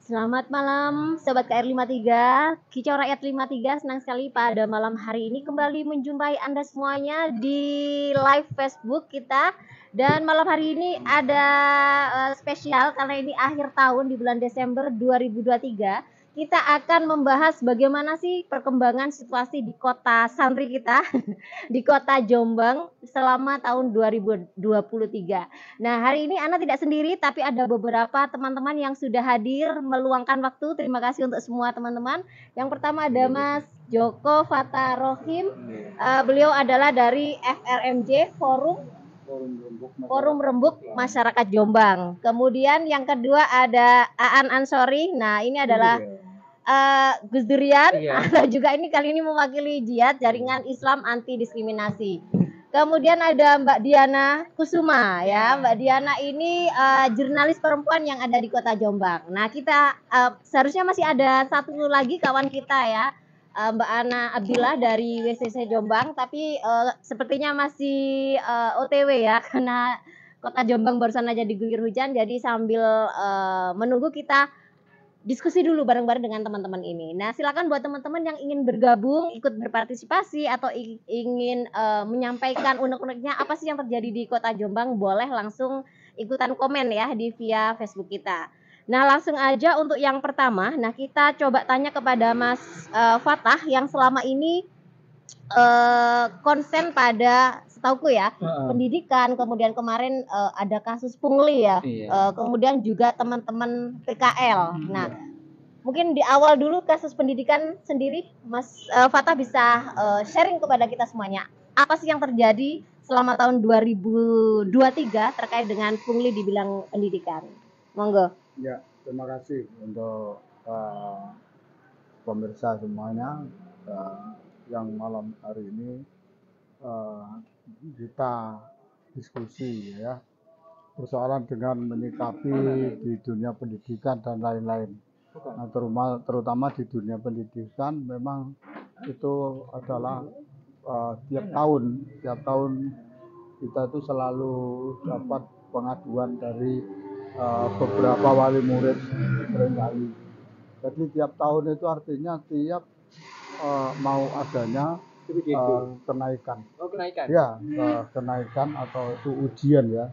Selamat malam Sobat KR53, Kicau Rakyat 53, senang sekali pada malam hari ini kembali menjumpai Anda semuanya di live Facebook kita. Dan malam hari ini ada spesial karena ini akhir tahun di bulan Desember 2023. Kita akan membahas bagaimana sih perkembangan situasi di kota santri kita, di kota Jombang selama tahun 2023. Nah, hari ini Ana tidak sendiri, tapi ada beberapa teman-teman yang sudah hadir meluangkan waktu. Terima kasih untuk semua teman-teman. Yang pertama ada Mas Joko Fatarohim. Beliau adalah dari FRMJ, Forum Rembuk Masyarakat Jombang. Kemudian yang kedua ada Aan Ansori. Nah, ini adalah Gus Durian, atau juga ini kali ini mewakili Jihad, Jaringan Islam Anti Diskriminasi. Kemudian ada Mbak Diana Kusuma ya. Mbak Diana ini jurnalis perempuan yang ada di Kota Jombang. Nah, kita seharusnya masih ada satu lagi kawan kita ya, Mbak Ana Abdillah dari WCC Jombang, tapi sepertinya masih OTW ya karena Kota Jombang barusan aja diguyur hujan, jadi sambil menunggu kita diskusi dulu bareng-bareng dengan teman-teman ini. Nah, silakan buat teman-teman yang ingin bergabung, ikut berpartisipasi atau ingin menyampaikan unek-uneknya apa sih yang terjadi di Kota Jombang, boleh langsung ikutan komen ya di via Facebook kita. Nah, langsung aja untuk yang pertama. Nah, kita coba tanya kepada Mas Fatah yang selama ini konsen pada, setauku ya, pendidikan, kemudian kemarin ada kasus pungli ya, kemudian juga teman-teman PKL. Nah, mungkin di awal dulu kasus pendidikan sendiri, Mas Fatah bisa sharing kepada kita semuanya, apa sih yang terjadi selama tahun 2023 terkait dengan pungli di bidang pendidikan? Monggo. Ya, terima kasih untuk pemirsa semuanya yang malam hari ini kita diskusi ya persoalan dengan menyikapi di dunia pendidikan dan lain-lain. Nah, terutama di dunia pendidikan memang itu adalah tiap tahun kita itu selalu dapat pengaduan dari beberapa wali murid seringkali. Jadi tiap tahun itu artinya tiap mau adanya kenaikan. Ya, kenaikan atau itu ujian ya.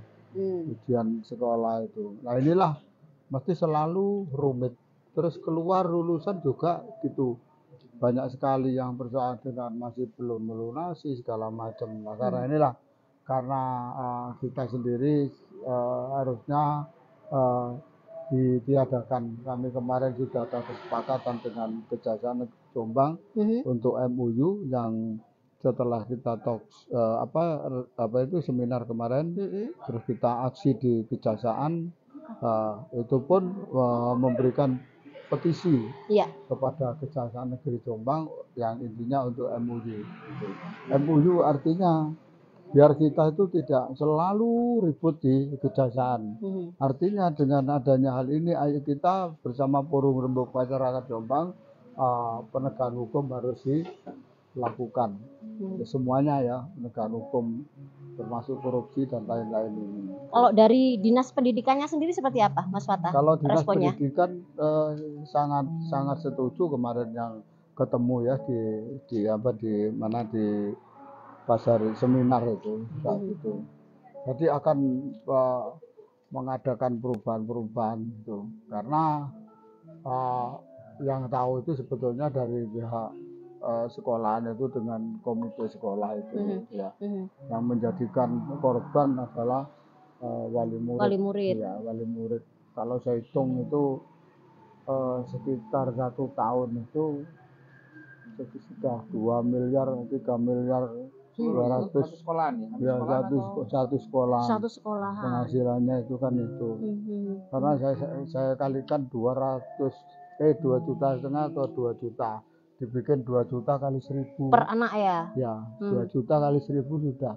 Ujian sekolah itu. Nah, inilah mesti selalu rumit. Terus keluar lulusan juga gitu. Banyak sekali yang bersoal dengan masih belum melunasi segala macam. Nah, karena inilah karena kita sendiri harusnya ditiadakan. Kami kemarin sudah ada kesepakatan dengan Kejaksaan Jombang untuk MOU yang setelah kita apa itu seminar kemarin, terus kita aksi di Kejaksaan, itu pun memberikan petisi kepada Kejaksaan Negeri Jombang yang intinya untuk MOU. MOU artinya biar kita itu tidak selalu ribut di Kejaksaan. Artinya dengan adanya hal ini, ayo kita bersama Forum Rembuk Masyarakat Jombang, penegakan hukum harus dilakukan. Semuanya ya, penegakan hukum termasuk korupsi dan lain-lain ini. Kalau dari Dinas Pendidikannya sendiri seperti apa, Mas Fatah? Kalau Dinas responnya? Pendidikan sangat setuju kemarin yang ketemu ya di pasar seminar itu saat itu. Jadi akan mengadakan perubahan-perubahan itu karena yang tahu itu sebetulnya dari pihak sekolahan itu dengan komite sekolah itu ya, yang menjadikan korban adalah wali murid. Ya, wali murid. Kalau saya hitung itu sekitar 1 tahun itu sudah 2 miliar, 3 miliar 200 sekolahan ya, satu sekolah penghasilannya itu kan itu. Karena saya kalikan 2,5 juta atau 2 juta, dibikin 2 juta kali 1.000 per anak ya. Ya, 2 juta kali 1.000 sudah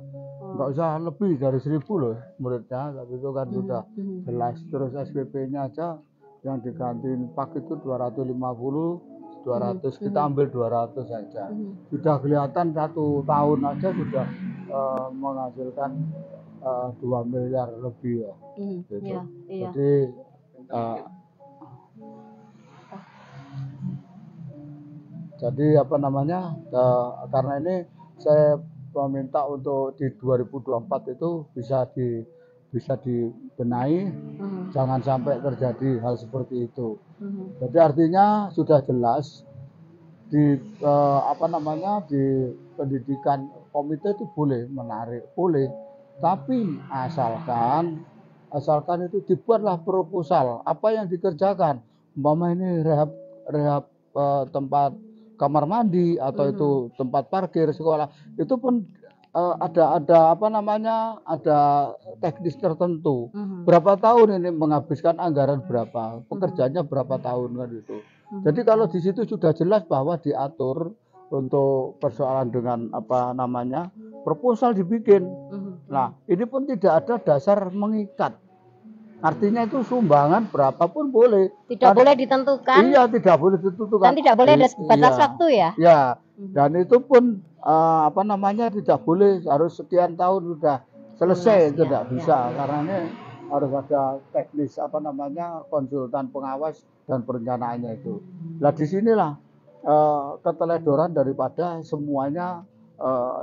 nggak usah lebih dari 1.000 loh muridnya, tapi itu kan sudah jelas. Terus SPP-nya aja yang diganti pak itu 250, 200, kita ambil 200 saja. Sudah kelihatan 1 tahun aja sudah menghasilkan 2 miliar lebih ya. Gitu. Iya, iya. Jadi eh, apa namanya, karena ini saya meminta untuk di 2024 itu bisa dibenahi, jangan sampai terjadi hal seperti itu. Jadi artinya sudah jelas di apa namanya, di pendidikan komite itu boleh menarik, boleh, tapi asalkan itu dibuatlah proposal apa yang dikerjakan, umpama ini rehab tempat kamar mandi atau itu tempat parkir sekolah, itu pun ada apa namanya, ada teknis tertentu. Berapa tahun ini menghabiskan anggaran berapa, pekerjaannya berapa tahun kan itu. Jadi kalau di situ sudah jelas bahwa diatur untuk persoalan dengan apa namanya, proposal dibikin. Nah, ini pun tidak ada dasar mengikat. Artinya itu sumbangan berapapun boleh. Tidak boleh ditentukan. Iya, tidak boleh ditentukan. Dan tidak boleh ada batas waktu ya. Ya, dan itu pun apa namanya, tidak boleh harus sekian tahun sudah selesai, itu tidak bisa, karena ini harus ada teknis apa namanya, konsultan pengawas dan perencanaannya itu. Nah, disinilah keteledoran daripada semuanya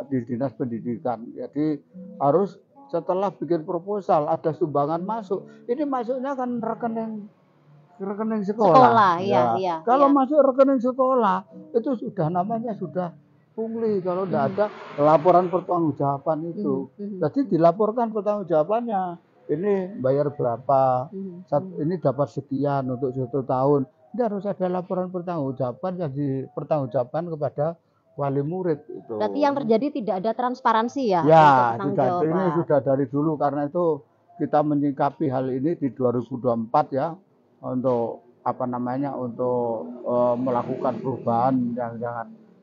di dinas pendidikan. Jadi harus setelah bikin proposal ada sumbangan masuk, ini masuknya kan rekening sekolah. Iya. Kalau masuk rekening sekolah itu sudah namanya sudah pungli, kalau tidak ada laporan pertanggungjawaban itu. Jadi dilaporkan pertanggungjawabannya, ini bayar berapa, ini dapat sekian untuk 1 tahun. Ini harus ada laporan pertanggungjawaban yang dipertanggungjawabkan kepada wali murid itu. Berarti yang terjadi tidak ada transparansi ya? Ya, ini sudah dari dulu, karena itu kita menyikapi hal ini di 2024 ya, untuk apa namanya, untuk melakukan perubahan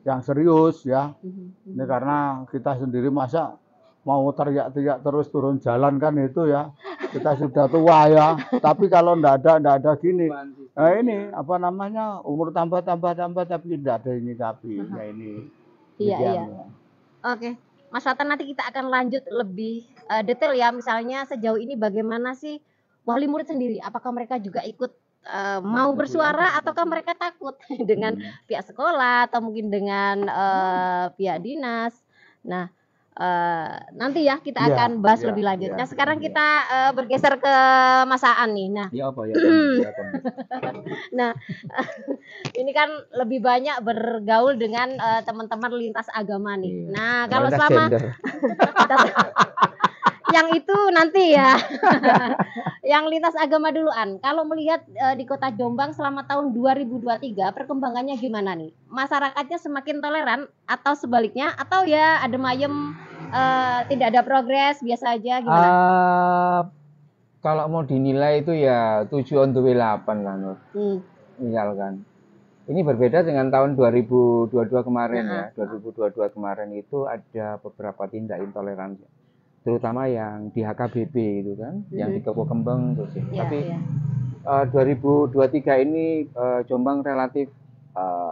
yang serius ya. Ini karena kita sendiri masa mau teriak-teriak terus turun jalan kan itu ya, kita sudah tua ya. Tapi kalau enggak ada gini, nah ini apa namanya, umur tambah tapi tidak ada yang nyikapi. Ya ini. Iya. Oke, Mas Watan, nanti kita akan lanjut lebih detail ya, misalnya sejauh ini bagaimana sih wali murid sendiri, apakah mereka juga ikut mau bersuara ataukah mereka takut dengan pihak sekolah atau mungkin dengan pihak dinas. Nah, nanti ya kita akan bahas lebih lanjut. Nah, sekarang kita bergeser ke Mas Aan nih. Nah, nah, ini kan lebih banyak bergaul dengan teman-teman lintas agama nih. Nah, kalau selama yang itu nanti ya, yang lintas agama duluan. Kalau melihat di Kota Jombang selama tahun 2023, perkembangannya gimana nih? Masyarakatnya semakin toleran atau sebaliknya, atau ya adem ayem, tidak ada progres, biasa aja, gimana? Kalau mau dinilai itu ya 7 on the way 8 lah, Nur. Misalkan. Ini berbeda dengan tahun 2022 kemarin ya. 2022 kemarin itu ada beberapa tindak intoleransi, terutama yang di HKBP itu kan, yang di Kepo Kembang terus ya. Tapi 2023 ini Jombang relatif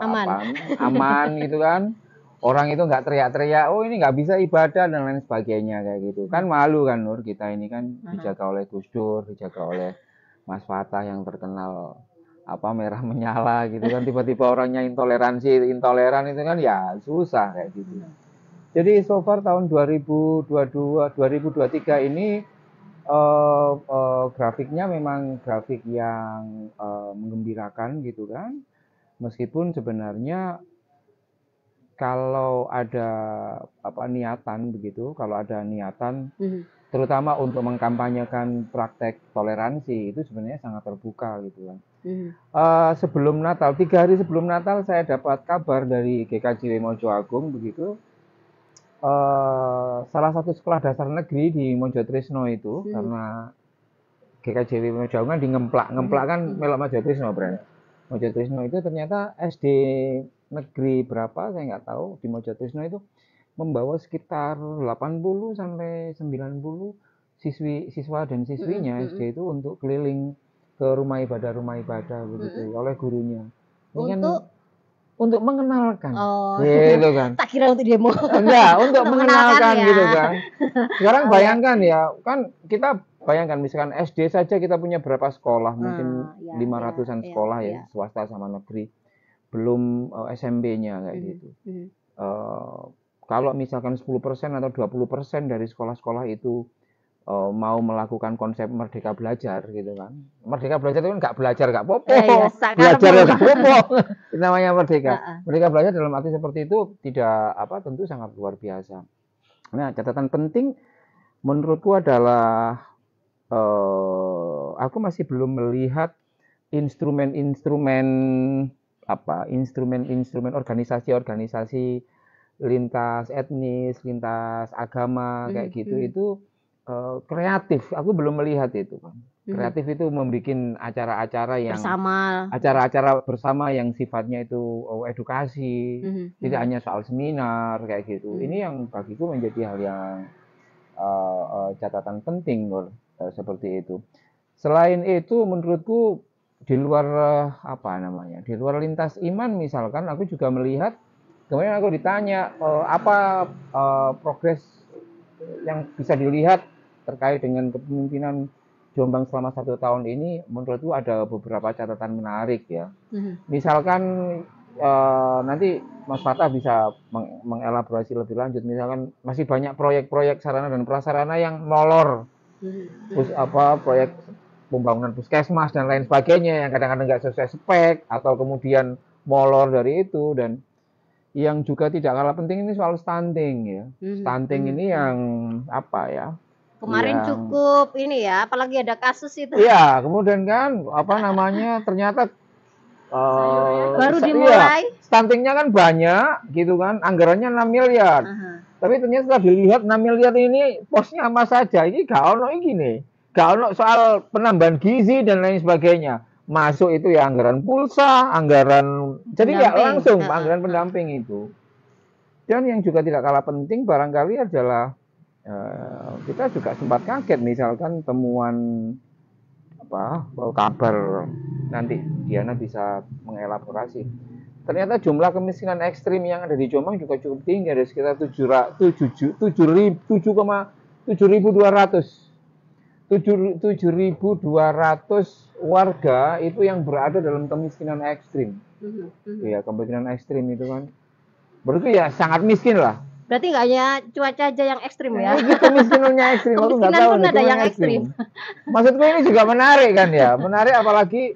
aman gitu kan. Orang itu nggak teriak-teriak, oh ini nggak bisa ibadah dan lain sebagainya kayak gitu. Kan malu kan, Nur, kita ini kan dijaga oleh Gus Dur, dijaga oleh Mas Fatah yang terkenal apa merah menyala gitu kan. Tiba-tiba orangnya intoleran itu kan ya susah kayak gitu. Jadi so far tahun 2023 ini grafiknya memang grafik yang menggembirakan gitu kan. Meskipun sebenarnya kalau ada niatan begitu, kalau ada niatan terutama untuk mengkampanyekan praktek toleransi, itu sebenarnya sangat terbuka gitu kan. Sebelum Natal, 3 hari sebelum Natal, saya dapat kabar dari GKJW Mojo Agung begitu. Salah satu sekolah dasar negeri di Mojo Trisno itu, karena GKJW Mojo Agung kan di Ngemplak kan melok Mojo Trisno, Bren. Mojo Trisno itu ternyata SD negeri berapa saya nggak tahu, di Mojo Trisno itu membawa sekitar 80 sampai 90 siswa dan siswinya SD itu untuk keliling ke rumah ibadah begitu oleh gurunya. Ini untuk untuk mengenalkan, Oh. gitu kan. Tak kira untuk demo. Enggak, untuk mengenalkan ya. gitu kan. Sekarang Oh, bayangkan ya, kan kita bayangkan misalkan SD saja kita punya berapa sekolah, mungkin ya, 500-an ya, sekolah ya. ya, swasta sama negeri. Belum SMP-nya kayak gitu. Kalau misalkan 10% atau 20% dari sekolah-sekolah itu mau melakukan konsep Merdeka Belajar gitu kan. Merdeka Belajar itu kan nggak belajar nggak popo, belajar nggak popo. Itu namanya merdeka. Merdeka Belajar dalam arti seperti itu tidak tentu sangat luar biasa. Nah, catatan penting menurutku adalah aku masih belum melihat instrumen-instrumen organisasi-organisasi lintas etnis, lintas agama kayak gitu itu kreatif. Aku belum melihat itu, Bang. Kreatif itu membuat acara-acara bersama yang sifatnya itu edukasi, tidak hanya soal seminar kayak gitu. Ini yang bagiku menjadi hal yang catatan penting, seperti itu. Selain itu, menurutku di luar di luar lintas iman misalkan, aku juga melihat kemarin aku ditanya progres yang bisa dilihat terkait dengan kepemimpinan Jombang selama 1 tahun ini. Menurutku ada beberapa catatan menarik ya. Misalkan nanti Mas Fatah bisa mengelaborasi lebih lanjut. Misalkan masih banyak proyek-proyek sarana dan prasarana yang molor, proyek pembangunan puskesmas dan lain sebagainya yang kadang-kadang nggak sesuai spek atau kemudian molor dari itu. Dan yang juga tidak kalah penting ini soal stunting ya. Stunting ini yang kemarin cukup ini ya, apalagi ada kasus itu. Iya, kemudian kan ternyata baru dimulai. Stuntingnya kan banyak gitu kan, anggarannya 6 miliar. Tapi ternyata setelah dilihat 6 miliar ini posnya apa saja. Ini gak ono gini. Gak ono soal penambahan gizi dan lain sebagainya. Masuk itu ya anggaran pulsa, anggaran jadi nggak langsung anggaran pendamping itu. Dan yang juga tidak kalah penting barangkali adalah kita juga sempat kaget misalkan temuan kabar, nanti Diana bisa mengelaborasi. Ternyata jumlah kemiskinan ekstrim yang ada di Jombang juga cukup tinggi, ada sekitar 7.200 warga itu yang berada dalam kemiskinan ekstrim. Ya, kemiskinan ekstrim itu kan berarti ya sangat miskin lah. Berarti nggak hanya cuaca aja yang ekstrim ya? Kemiskinannya ekstrim. Aku nggak tahu pun ada yang ekstrim. Maksudku ini juga menarik kan ya, menarik apalagi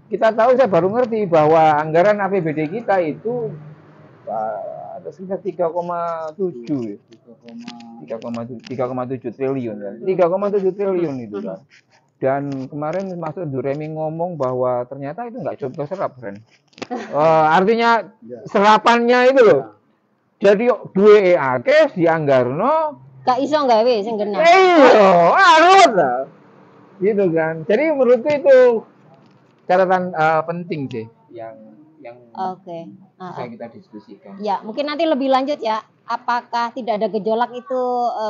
kita tahu, saya baru ngerti bahwa anggaran APBD kita itu ada sekitar 3,7 triliun kan. 3,7 triliun itu kan. Dan kemarin Mas Duremi ngomong bahwa ternyata itu nggak cukup serap, kan. Artinya serapannya itu loh. Jadi duwe akeh dianggarno gak iso gawe sing genah. Iya, gitu kan. Jadi menurutku itu catatan penting sih yang bisa kita diskusikan. Ya, mungkin nanti lebih lanjut ya. Apakah tidak ada gejolak itu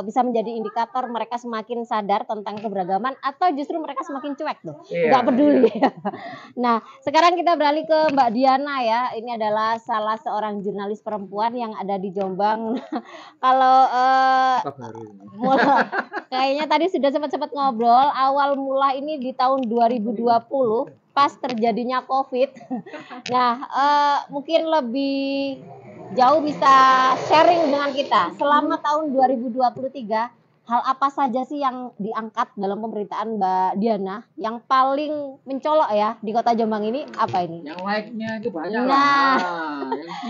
bisa menjadi indikator mereka semakin sadar tentang keberagaman atau justru mereka semakin cuek tuh, nggak peduli. Nah, sekarang kita beralih ke Mbak Diana ya. Ini adalah salah seorang jurnalis perempuan yang ada di Jombang. Kalau kayaknya tadi sudah sempat ngobrol, awal mula ini di tahun 2020 pas terjadinya COVID. Nah, mungkin lebih jauh bisa sharing dengan kita selama tahun 2023, hal apa saja sih yang diangkat dalam pemerintahan Mbak Diana yang paling mencolok ya di Kota Jombang ini? Apa ini? Yang like-nya itu banyak yang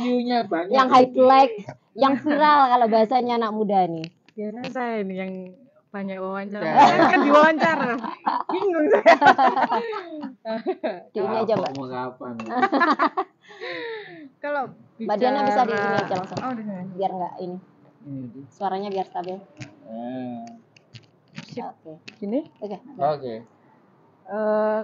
view-nya banyak, yang highlight, yang viral kalau bahasanya anak muda nih. Biar saya ini yang banyak wawancara. Kan diwawancara. Bingung saya. Ini aja Mbak. Mau kapan? Kalau Mbak Diana bisa di ini aja langsung. Biar enggak ini. Suaranya biar stabil. Oke. Gini? Oke.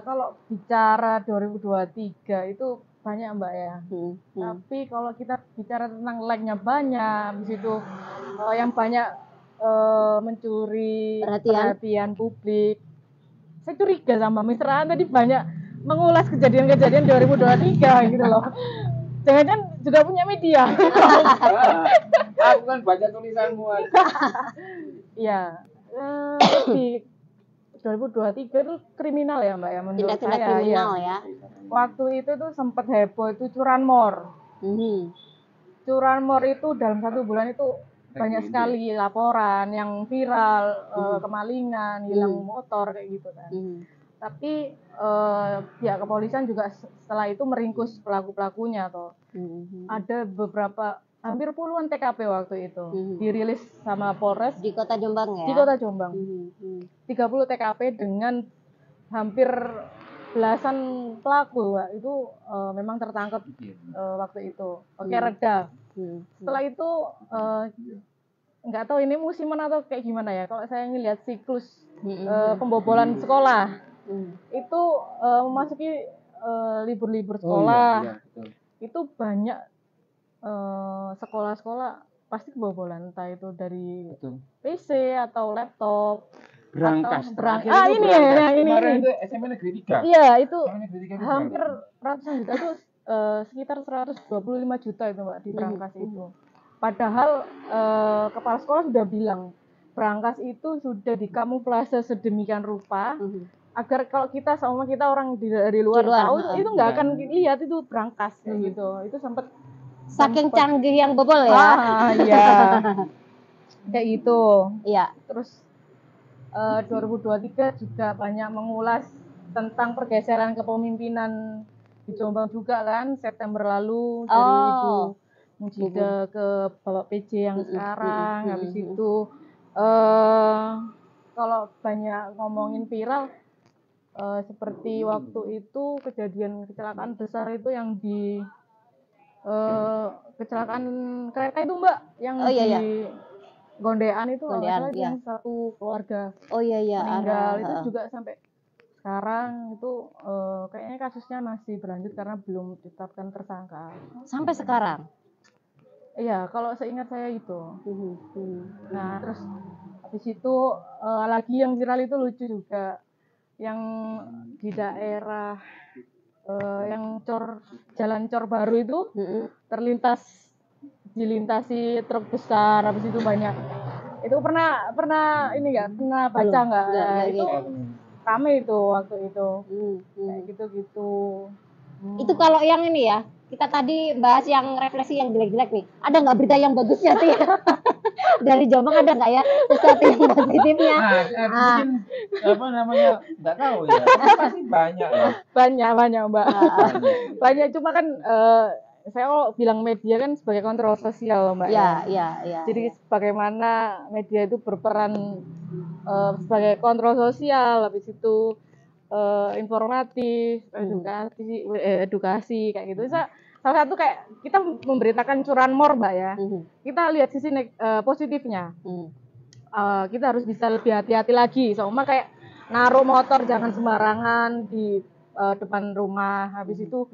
Kalau bicara 2023 itu banyak Mbak ya. Tapi kalau kita bicara tentang like-nya banyak, habis itu yang banyak mencuri perhatian publik. Saya curiga sama Mr. An tadi banyak mengulas kejadian-kejadian 2023 gitu loh. Jangan-jangan juga punya media. Aku kan baca tulisanmu aja. Iya. Di 2023 itu kriminal ya Mbak ya menurut Tindak-tindak saya. kriminal Iya. ya. Waktu itu tuh sempat heboh itu curanmor. Curanmor itu dalam 1 bulan itu banyak sekali laporan yang viral, kemalingan, hilang motor kayak gitu kan. Tapi pihak kepolisian juga setelah itu meringkus pelaku-pelakunya toh. Ada beberapa hampir puluhan TKP waktu itu dirilis sama Polres Di Kota Jombang ya. di Kota Jombang. 30 TKP dengan hampir belasan pelaku Mbak. Itu memang tertangkap waktu itu. Oke, reda. Setelah itu nggak tahu ini musiman atau kayak gimana ya. Kalau saya ngelihat siklus pembobolan sekolah itu memasuki libur-libur sekolah, itu banyak sekolah-sekolah pasti kebobolan, entah itu dari PC atau laptop. Berangkas. Berangkas. Terakhir itu Ini berangkas. ya, ini. Kemarin itu SMP Negeri 3. Iya, itu SMP Negeri 3 itu hampir berangkas. ratusan juta itu sekitar 125 juta itu Mbak di berangkas itu. Padahal kepala sekolah sudah bilang berangkas itu sudah dikamuflase sedemikian rupa agar kalau kita sama kita orang dari luar tahu itu nggak akan lihat itu berangkas gitu. Itu sempat Saking canggih yang bobol ya. iya. Kayak gitu. Iya. Terus 2023 juga banyak mengulas tentang pergeseran kepemimpinan di Jombang juga kan, September lalu dari Ibu Mujida ke Bapak PJ yang sekarang. Habis itu kalau banyak ngomongin viral seperti waktu itu kejadian kecelakaan besar itu yang di kecelakaan kereta itu Mbak, yang di Gondean itu Gondean, yang satu keluarga meninggal. Itu juga sampai sekarang itu kayaknya kasusnya masih berlanjut karena belum ditetapkan tersangka. Sampai sekarang. Iya, kalau seingat saya itu. Nah, terus habis itu lagi yang viral itu lucu juga, yang di daerah yang jalan Cor Baru itu dilintasi truk besar, habis itu banyak. Itu pernah ini nggak? Pernah baca nggak? Itu rame itu waktu itu. Kayak gitu-gitu. Itu kalau yang ini ya, kita tadi bahas yang refleksi yang jelek-jelek nih. Ada nggak berita yang bagusnya sih? Dari Jombang ada nggak ya sesuatu yang positifnya? Mungkin apa namanya nggak tahu ya. Pasti banyak ya. Banyak Mbak. Banyak, cuma kan saya kalau bilang media kan sebagai kontrol sosial Mbak. Iya. Jadi bagaimana media itu berperan sebagai kontrol sosial, habis itu informatif, edukasi kayak gitu. Salah satu kayak kita memberitakan curanmor Mbak ya. Kita lihat sisi positifnya. Kita harus bisa lebih hati-hati lagi. Sama kayak naruh motor jangan sembarangan di depan rumah. Habis itu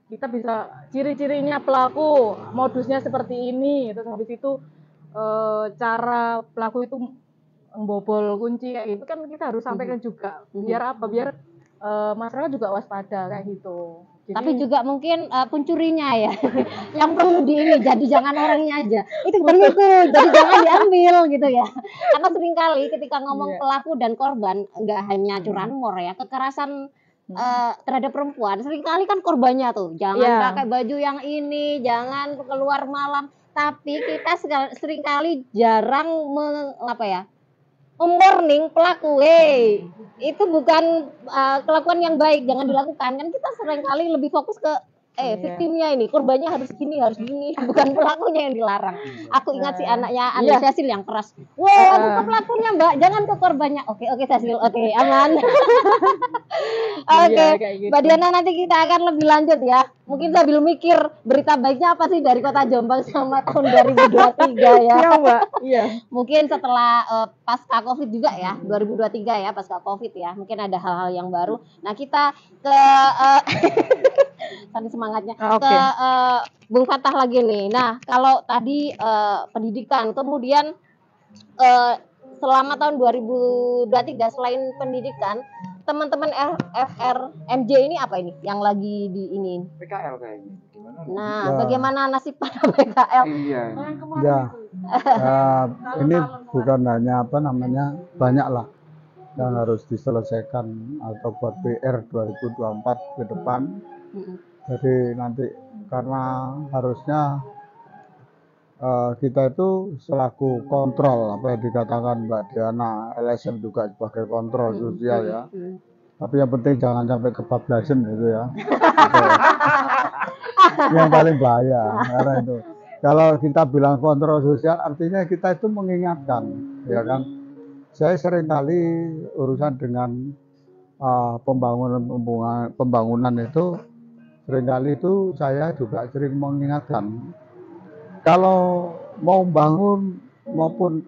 kita bisa ciri-cirinya pelaku, modusnya seperti ini. Terus habis itu cara pelaku itu membobol kunci kayak gitu kan kita harus sampaikan juga. Biar apa? Biar masyarakat juga waspada kayak gitu. Jadi, tapi juga mungkin pencurinya ya yang perlu jadi jangan orangnya aja itu benar tuh, jadi jangan diambil gitu ya, karena seringkali ketika ngomong pelaku dan korban nggak hanya curanmor ya, kekerasan terhadap perempuan seringkali kan korbannya tuh jangan pakai baju yang ini, jangan keluar malam, tapi kita seringkali jarang warning pelaku, itu bukan kelakuan yang baik, jangan dilakukan. Kan kita seringkali lebih fokus ke victimnya ini, korbannya harus gini, bukan pelakunya yang dilarang. Aku ingat si anaknya Andi Cecil yang keras. Wah, ke pelakunya Mbak, jangan ke korbannya. Oke Cecil, oke, aman. Oke, gitu. Mbak Diana nanti kita akan lebih lanjut ya. Mungkin sambil mikir berita baiknya apa sih dari Kota Jombang sama tahun 2023 ya. Iya Mbak, iya. Mungkin setelah pasca Covid juga ya, 2023 ya, pasca Covid ya. Mungkin ada hal-hal yang baru. Nah, kita ke tadi semangatnya ke Bung Fatah lagi nih. Nah, kalau tadi pendidikan, kemudian selama tahun 2023 selain pendidikan, teman-teman FRMJ ini apa ini yang lagi di ini? PKL kayaknya. Gimana? Nah, Ya. bagaimana nasib para PKL? Iya. Ya, ini bukan hanya apa namanya, banyak lah yang harus diselesaikan atau buat PR 2024 ke depan. Jadi nanti karena harusnya kita itu selaku kontrol, apa yang dikatakan Mbak Diana, LSM juga sebagai kontrol sosial ya. Tapi yang penting jangan sampai kebablasan gitu ya. Yang paling bahaya karena itu. Kalau kita bilang kontrol sosial artinya kita itu mengingatkan, ya kan. Saya seringkali urusan dengan pembangunan itu seringkali itu saya juga sering mengingatkan. Kalau mau bangun maupun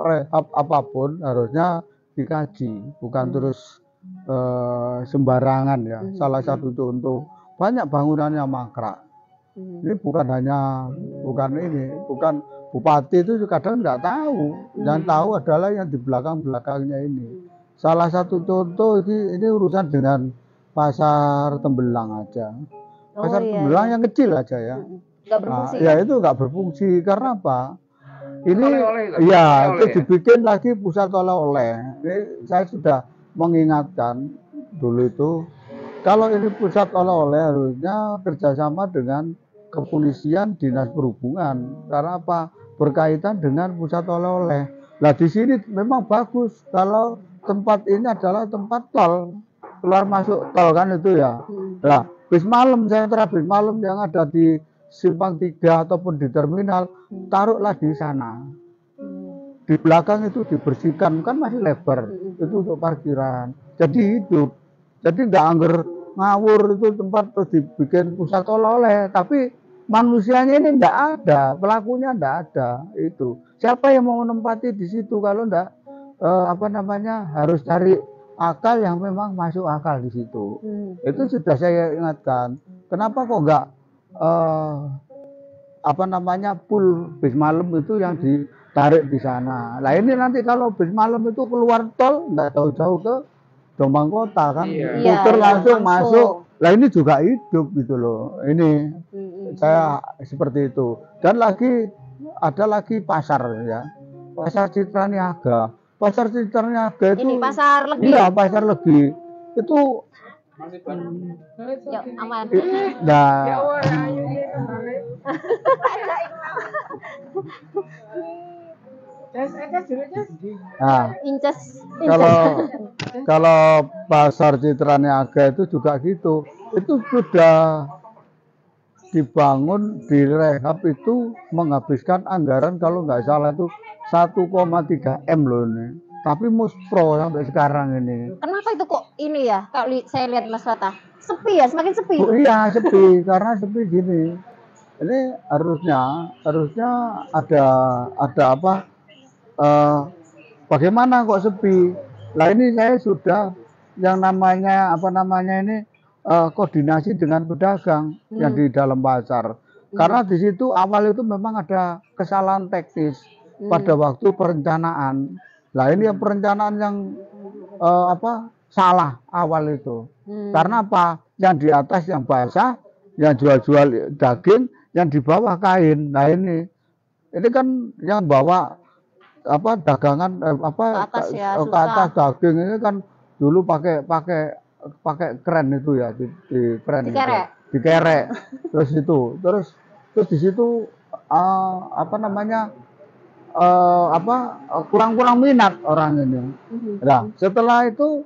rehab apapun harusnya dikaji, bukan terus sembarangan ya. Salah satu contoh banyak bangunan yang mangkrak. Ini bukan bupati itu kadang nggak tahu. Yang tahu adalah yang di belakangnya ini. Salah satu contoh ini urusan dengan pasar Tembelang aja. Pasar Tembelang yang kecil aja ya. Nggak berfungsi. Ya itu nggak berfungsi karena apa? Ini Oleh-oleh, ya oleh-oleh itu dibikin lagi pusat oleh-oleh. Ini saya sudah mengingatkan dulu itu kalau ini pusat oleh-oleh harusnya kerjasama dengan kepolisian, dinas perhubungan. Karena apa? Berkaitan dengan pusat oleh-oleh. Nah di sini memang bagus kalau tempat ini adalah tempat tol, keluar masuk tol kan itu ya. Nah bis malam, sentra bis malam yang ada di Simpang 3 ataupun di terminal, taruhlah di sana. Di belakang itu dibersihkan, kan masih lebar, itu untuk parkiran. Jadi hidup, jadi nggak angger ngawur itu tempat terus dibikin pusat oleh-oleh, tapi manusianya ini nggak ada, pelakunya nggak ada. Itu siapa yang mau menempati di situ kalau nggak harus cari akal yang memang masuk akal di situ. Itu sudah saya ingatkan. Kenapa kok nggak pool bis malam itu yang ditarik di sana. Nah ini nanti kalau bis malam itu keluar tol nggak jauh-jauh ke Jombang Kota kan, putar langsung masuk. Nah ini juga hidup gitu loh. Ini saya seperti itu. Dan ada lagi pasar ya, pasar Citra Niaga. Pasar Citra Niaga itu. Ini pasar Legi. Iya pasar Legi itu. Ya, aman. Nah, Inces. Kalau pasar Citra Niaga itu juga gitu. Itu sudah dibangun, direhab itu menghabiskan anggaran kalau nggak salah itu 1,3 M loh ini. Tapi muspro sampai sekarang ini. Kenapa itu kok ini ya? Kalau saya lihat Mas Fatah, sepi ya, semakin sepi. Oh, iya sepi, karena sepi gini. Ini harusnya ada apa? Bagaimana kok sepi? Lah ini saya sudah yang namanya koordinasi dengan pedagang yang di dalam pasar. Karena di situ awal itu memang ada kesalahan teknis pada waktu perencanaan. Lah ini yang perencanaan yang salah awal itu. Karena apa? Yang di atas yang basah, yang jual-jual daging, yang di bawah kain. Nah ini kan yang bawa dagangan ke atas daging ini kan dulu pakai keren itu ya, dikerek. Terus di situ kurang minat orang ini. Nah, setelah itu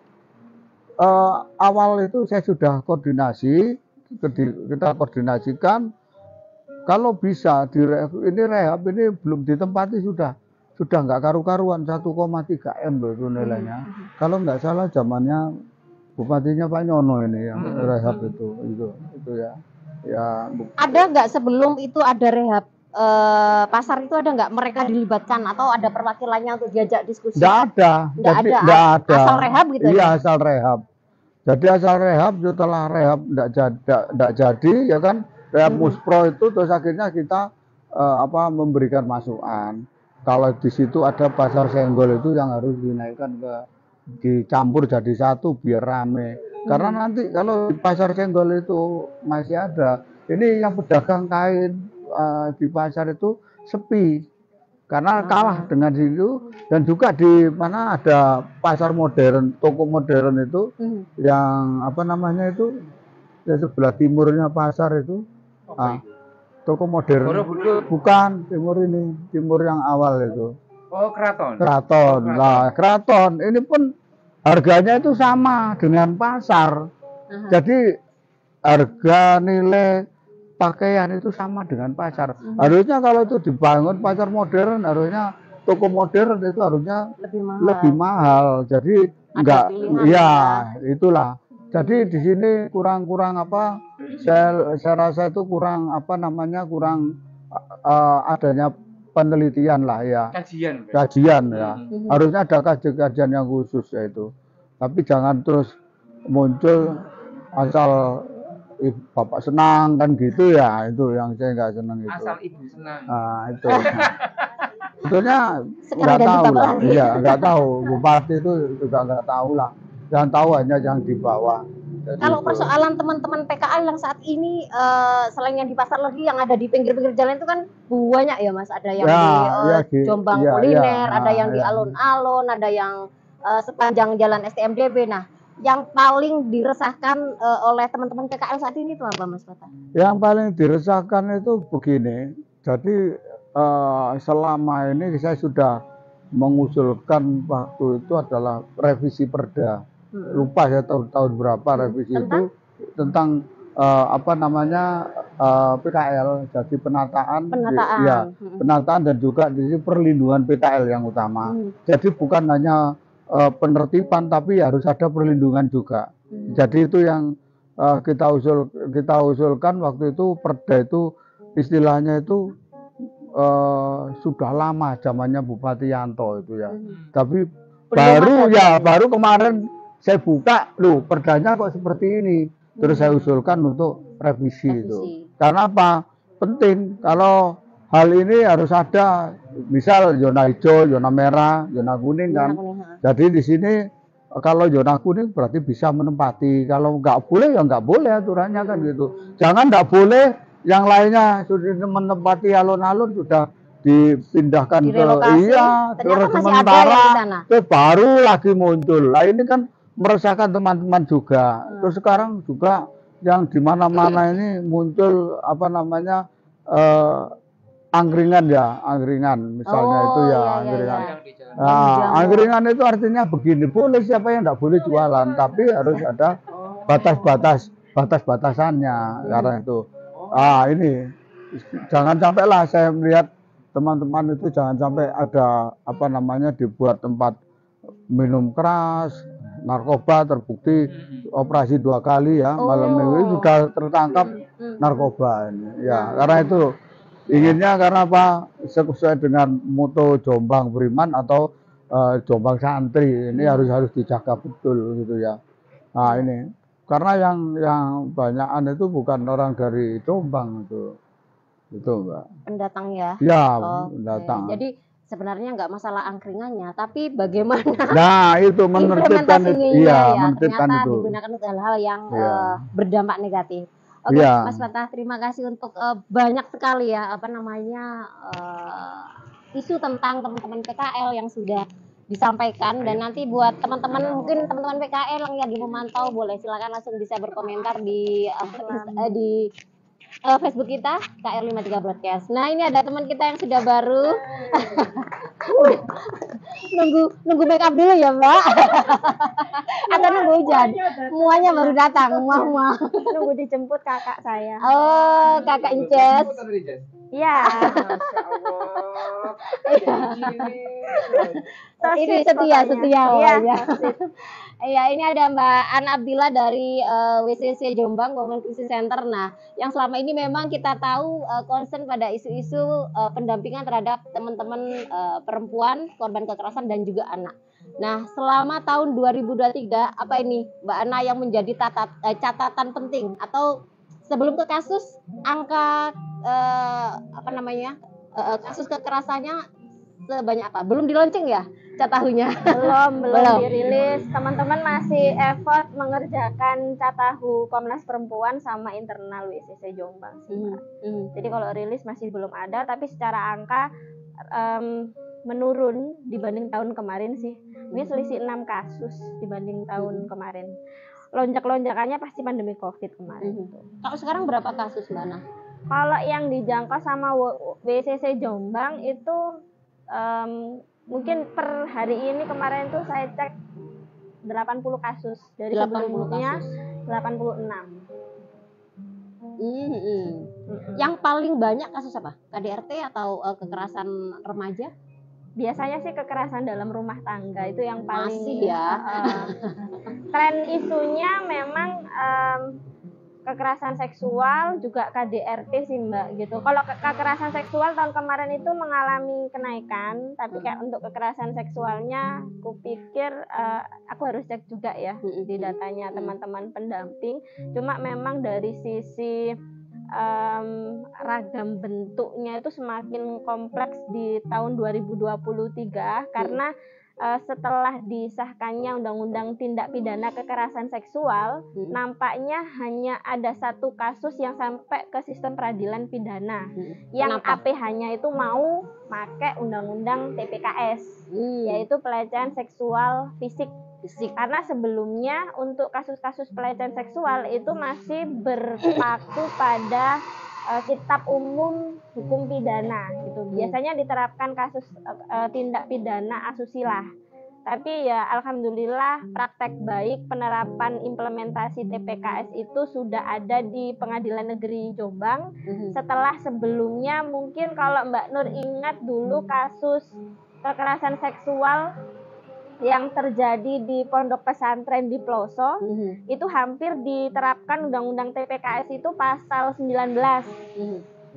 awal itu saya sudah koordinasi, kita koordinasikan kalau bisa ini rehab ini belum ditempati sudah nggak karu-karuan 1,3 M loh itu nilainya. Kalau nggak salah zamannya bupatinya Pak Nyono ini yang rehab itu ya. Ya. Ada nggak sebelum itu ada rehab pasar itu ada nggak mereka dilibatkan atau ada perwakilannya untuk diajak diskusi? Nggak ada. Asal rehab gitu? Iya asal rehab. Jadi asal rehab, setelah rehab nggak jadi ya kan rehab muspro itu terus akhirnya kita memberikan masukan. Kalau di situ ada pasar senggol itu yang harus dinaikkan ke dicampur jadi satu biar rame. Karena nanti kalau di pasar Senggol itu masih ada, ini yang pedagang kain di pasar itu sepi karena kalah dengan situ. Dan juga di mana ada pasar modern, toko modern itu yang apa namanya itu ya sebelah timurnya pasar itu. Toko modern. Bukan timur ini, timur yang awal itu. Oh, keraton. Keraton. Nah, keraton ini pun harganya itu sama dengan pasar. Jadi harga nilai pakaian itu sama dengan pasar. Harusnya kalau itu dibangun pasar modern, harusnya toko modern itu harusnya lebih mahal. Jadi enggak, ya itulah. Jadi di sini kurang apa? Saya rasa itu kurang apa namanya, kurang adanya penelitian lah ya. Kajian ya. Harusnya ada kajian yang khusus ya itu. Tapi jangan terus muncul asal bapak senang kan gitu ya, itu yang saya nggak senang itu. Asal ibu senang. Nah itu. Sebetulnya nggak tahu lah, iya nggak tahu. Bupati itu juga nggak tahu lah. Yang tahu hanya yang di bawah. Kalau persoalan teman-teman PKL yang saat ini selain yang di pasar lagi yang ada di pinggir-pinggir jalan itu kan banyak ya Mas, ada yang di Jombang Kuliner, ada yang di alun-alun, ada yang sepanjang jalan STMDB. Nah, yang paling diresahkan oleh teman-teman PKL saat ini itu apa Mas Fata? Yang paling diresahkan itu begini, jadi selama ini saya sudah mengusulkan waktu itu adalah revisi Perda. Lupa ya tahun berapa revisi itu tentang apa namanya PKL, jadi penataan. Ya, penataan dan juga di perlindungan PKL yang utama. Jadi bukan hanya penertiban tapi harus ada perlindungan juga. Jadi itu yang kita usulkan waktu itu. Perda itu istilahnya itu sudah lama zamannya Bupati Yanto itu ya. Tapi baru kemarin saya buka, loh perdanya kok seperti ini. Terus saya usulkan untuk revisi itu. Karena apa? Penting kalau hal ini harus ada, misal zona hijau, zona merah, zona kuning kan. Jadi di sini kalau zona kuning berarti bisa menempati. Kalau nggak boleh ya nggak boleh aturannya kan gitu. Jangan nggak boleh yang lainnya sudah menempati alun-alun sudah dipindahkan ke sementara itu baru lagi muncul. Lah ini kan meresahkan teman-teman juga. Terus sekarang juga yang di mana-mana ini muncul apa namanya angkringan ya, angkringan misalnya itu ya, angkringan. Nah, angkringan itu artinya begini, boleh siapa yang tidak boleh jualan, tapi harus ada batas-batasannya karena itu. Ini jangan sampai lah saya melihat teman-teman itu jangan sampai ada apa namanya dibuat tempat minum keras, narkoba terbukti operasi 2 kali ya, malam minggu ini sudah tertangkap narkoba ini. Ya, karena itu inginnya karena apa? Sesuai dengan moto Jombang Beriman atau Jombang Santri ini harus dijaga betul gitu ya. Nah ini karena yang banyakan itu bukan orang dari Jombang itu Mbak. Pendatang ya? Ya, pendatang. Jadi sebenarnya nggak masalah angkringannya, tapi bagaimana itu menertibkan itu. Iya, menertibkan itu. Digunakan untuk hal-hal yang berdampak negatif. Oke, Mas Fatah, terima kasih untuk banyak sekali ya apa namanya isu tentang teman-teman PKL yang sudah disampaikan. Dan nanti buat teman-teman, mungkin teman-teman PKL yang lagi memantau, boleh silakan langsung bisa berkomentar di Facebook kita KR53 Broadcast. Nah, ini ada teman kita yang sudah baru. nunggu make up dulu ya, Mbak. Atau nunggu hujan? Semuanya baru datang, semua. Nunggu dijemput kakak saya. Oh, kakak Inces. Iya. Ini setia ya. Iya, ini ada Mbak Ana Abdillah dari WCC Jombang Women Crisis Center. Nah, yang selama ini memang kita tahu concern pada isu-isu pendampingan terhadap teman-teman perempuan korban kekerasan dan juga anak. Nah, selama tahun 2023 apa ini Mbak Ana yang menjadi catatan penting, atau sebelum ke kasus angka kasus kekerasannya sebanyak apa? Belum di launching ya cat tahunya? Belum dirilis. Teman-teman masih effort mengerjakan cat tahu Komnas Perempuan sama internal WCC Jombang sih, Mbak. Jadi kalau rilis masih belum ada, tapi secara angka menurun dibanding tahun kemarin sih. Ini selisih 6 kasus dibanding tahun kemarin. Lonjak-lonjakannya pasti pandemi Covid kemarin. Kalau sekarang berapa kasus, Mbak Nah? Kalau yang dijangkau sama WCC Jombang itu mungkin per hari ini kemarin tuh saya cek 80 kasus dari 80 sebelumnya kasus. 86. Yang paling banyak kasus apa? KDRT atau kekerasan remaja? Biasanya sih kekerasan dalam rumah tangga itu yang paling Masih ya. Tren isunya memang kekerasan seksual juga KDRT sih Mbak gitu. Kalau kekerasan seksual tahun kemarin itu mengalami kenaikan, tapi kayak untuk kekerasan seksualnya aku pikir aku harus cek juga ya di datanya teman-teman pendamping. Cuma memang dari sisi ragam bentuknya itu semakin kompleks di tahun 2023 karena setelah disahkannya Undang-Undang Tindak Pidana Kekerasan Seksual, nampaknya hanya ada 1 kasus yang sampai ke sistem peradilan pidana. Yang APH-nya itu mau pakai Undang-Undang TPKS, yaitu pelecehan seksual fisik. Karena sebelumnya untuk kasus-kasus pelecehan seksual itu masih berpaku pada kitab umum hukum pidana gitu. Biasanya diterapkan kasus tindak pidana asusila. Tapi ya alhamdulillah praktek baik penerapan implementasi TPKS itu sudah ada di Pengadilan Negeri Jombang. Setelah sebelumnya mungkin kalau Mbak Nur ingat dulu kasus kekerasan seksual yang terjadi di pondok pesantren di Ploso, itu hampir diterapkan Undang-Undang TPKS itu pasal 19,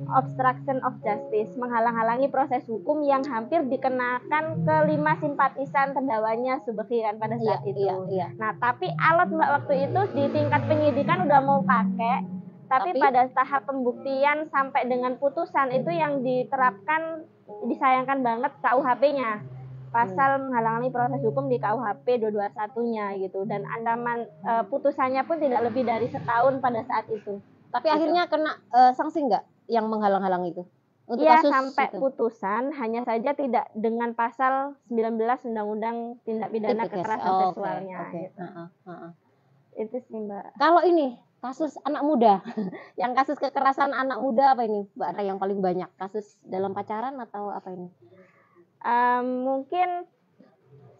obstruction of justice, menghalang-halangi proses hukum yang hampir dikenakan ke 5 simpatisan terdakwanya Subeki kan pada saat itu. Nah, tapi alat Mbak waktu itu di tingkat penyidikan udah mau pakai, tapi pada tahap pembuktian sampai dengan putusan itu yang diterapkan disayangkan banget KUHP-nya. Pasal menghalangi proses hukum di KUHP 221-nya gitu, dan ancaman putusannya pun tidak lebih dari 1 tahun pada saat itu. Tapi akhirnya kena sanksi nggak yang menghalang-halang itu? Untuk Iya, kasus sampai itu? putusan, hanya saja tidak dengan pasal 19 Undang-Undang Tindak Pidana Kekerasan Seksualnya. Gitu. Itu sih Mbak. Kalau ini kasus anak muda, yang kasus kekerasan anak muda apa ini Mbak Ra yang paling banyak? Kasus dalam pacaran atau apa ini? Mungkin